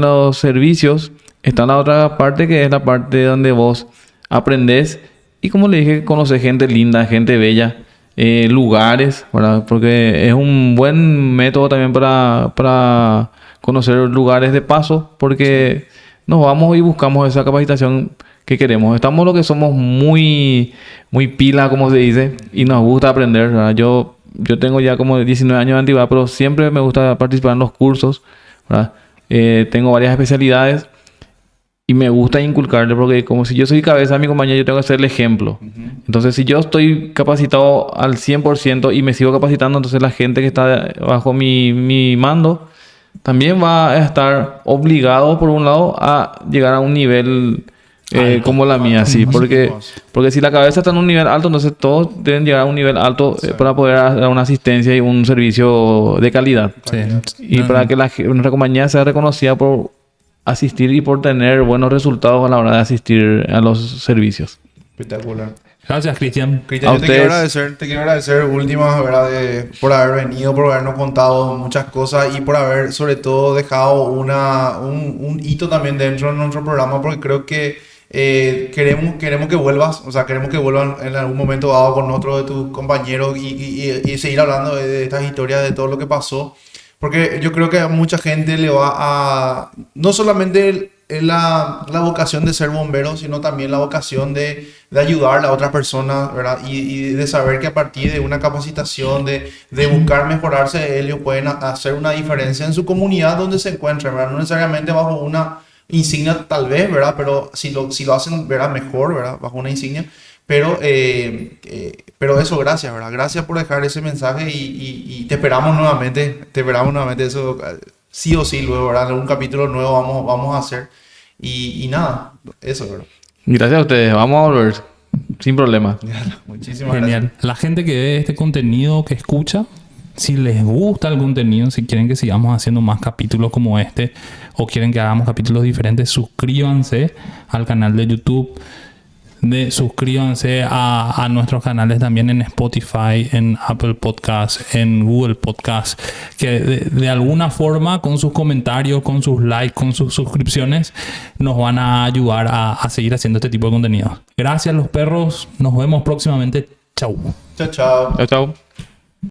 los servicios, está la otra parte que es la parte donde vos aprendés y, como le dije, conoces gente linda, gente bella, lugares, ¿verdad? Porque es un buen método también para conocer lugares de paso, porque nos vamos y buscamos esa capacitación que queremos. Estamos lo que somos muy pila, como se dice, y nos gusta aprender, ¿verdad? Yo tengo ya como 19 años de antigüedad, pero siempre me gusta participar en los cursos, ¿verdad? Tengo varias especialidades y me gusta inculcarle, porque como si yo soy cabeza de mi compañía, yo tengo que ser el ejemplo. Entonces, si yo estoy capacitado al 100% y me sigo capacitando, entonces la gente que está bajo mi mando también va a estar obligado, por un lado, a llegar a un nivel como la mía, sí. Porque si la cabeza está en un nivel alto, entonces todos deben llegar a un nivel alto para poder dar una asistencia y un servicio de calidad. Sí. Y para que nuestra compañía sea reconocida por asistir y por tener buenos resultados a la hora de asistir a los servicios. Espectacular. Gracias, Cristian. Cristian, A yo te quiero ustedes. agradecer últimas, ¿verdad? Por haber venido, por habernos contado muchas cosas y por haber, sobre todo, dejado un hito también dentro de nuestro programa, porque creo que queremos que vuelvas, o sea, queremos que vuelvan en algún momento dado con otro de tus compañeros y seguir hablando de estas historias, de todo lo que pasó, porque yo creo que a mucha gente le va a... No solamente la vocación de ser bombero, sino también la vocación de ayudar a otras personas, ¿verdad? Y de saber que a partir de una capacitación, de buscar mejorarse, ellos pueden hacer una diferencia en su comunidad donde se encuentren, ¿verdad? No necesariamente bajo una insignia tal vez, ¿verdad? Pero si lo hacen, ¿verdad? Mejor, ¿verdad? Bajo una insignia. Pero eso, gracias, ¿verdad? Gracias por dejar ese mensaje y te esperamos nuevamente. Eso sí o sí, luego, ¿verdad? En un capítulo nuevo vamos a hacer. Y nada, eso, ¿verdad? Gracias a ustedes. Vamos a volver sin problema. Muchísimas Genial. gracias. La gente que ve este contenido, que escucha, si les gusta el contenido, si quieren que sigamos haciendo más capítulos como este o quieren que hagamos capítulos diferentes, suscríbanse al canal de YouTube. Suscríbanse a nuestros canales también en Spotify, en Apple Podcasts, en Google Podcasts, que de alguna forma, con sus comentarios, con sus likes, con sus suscripciones, nos van a ayudar a seguir haciendo este tipo de contenido. Gracias, los perros. Nos vemos próximamente. Chau. Chao, chao. Chao, chao.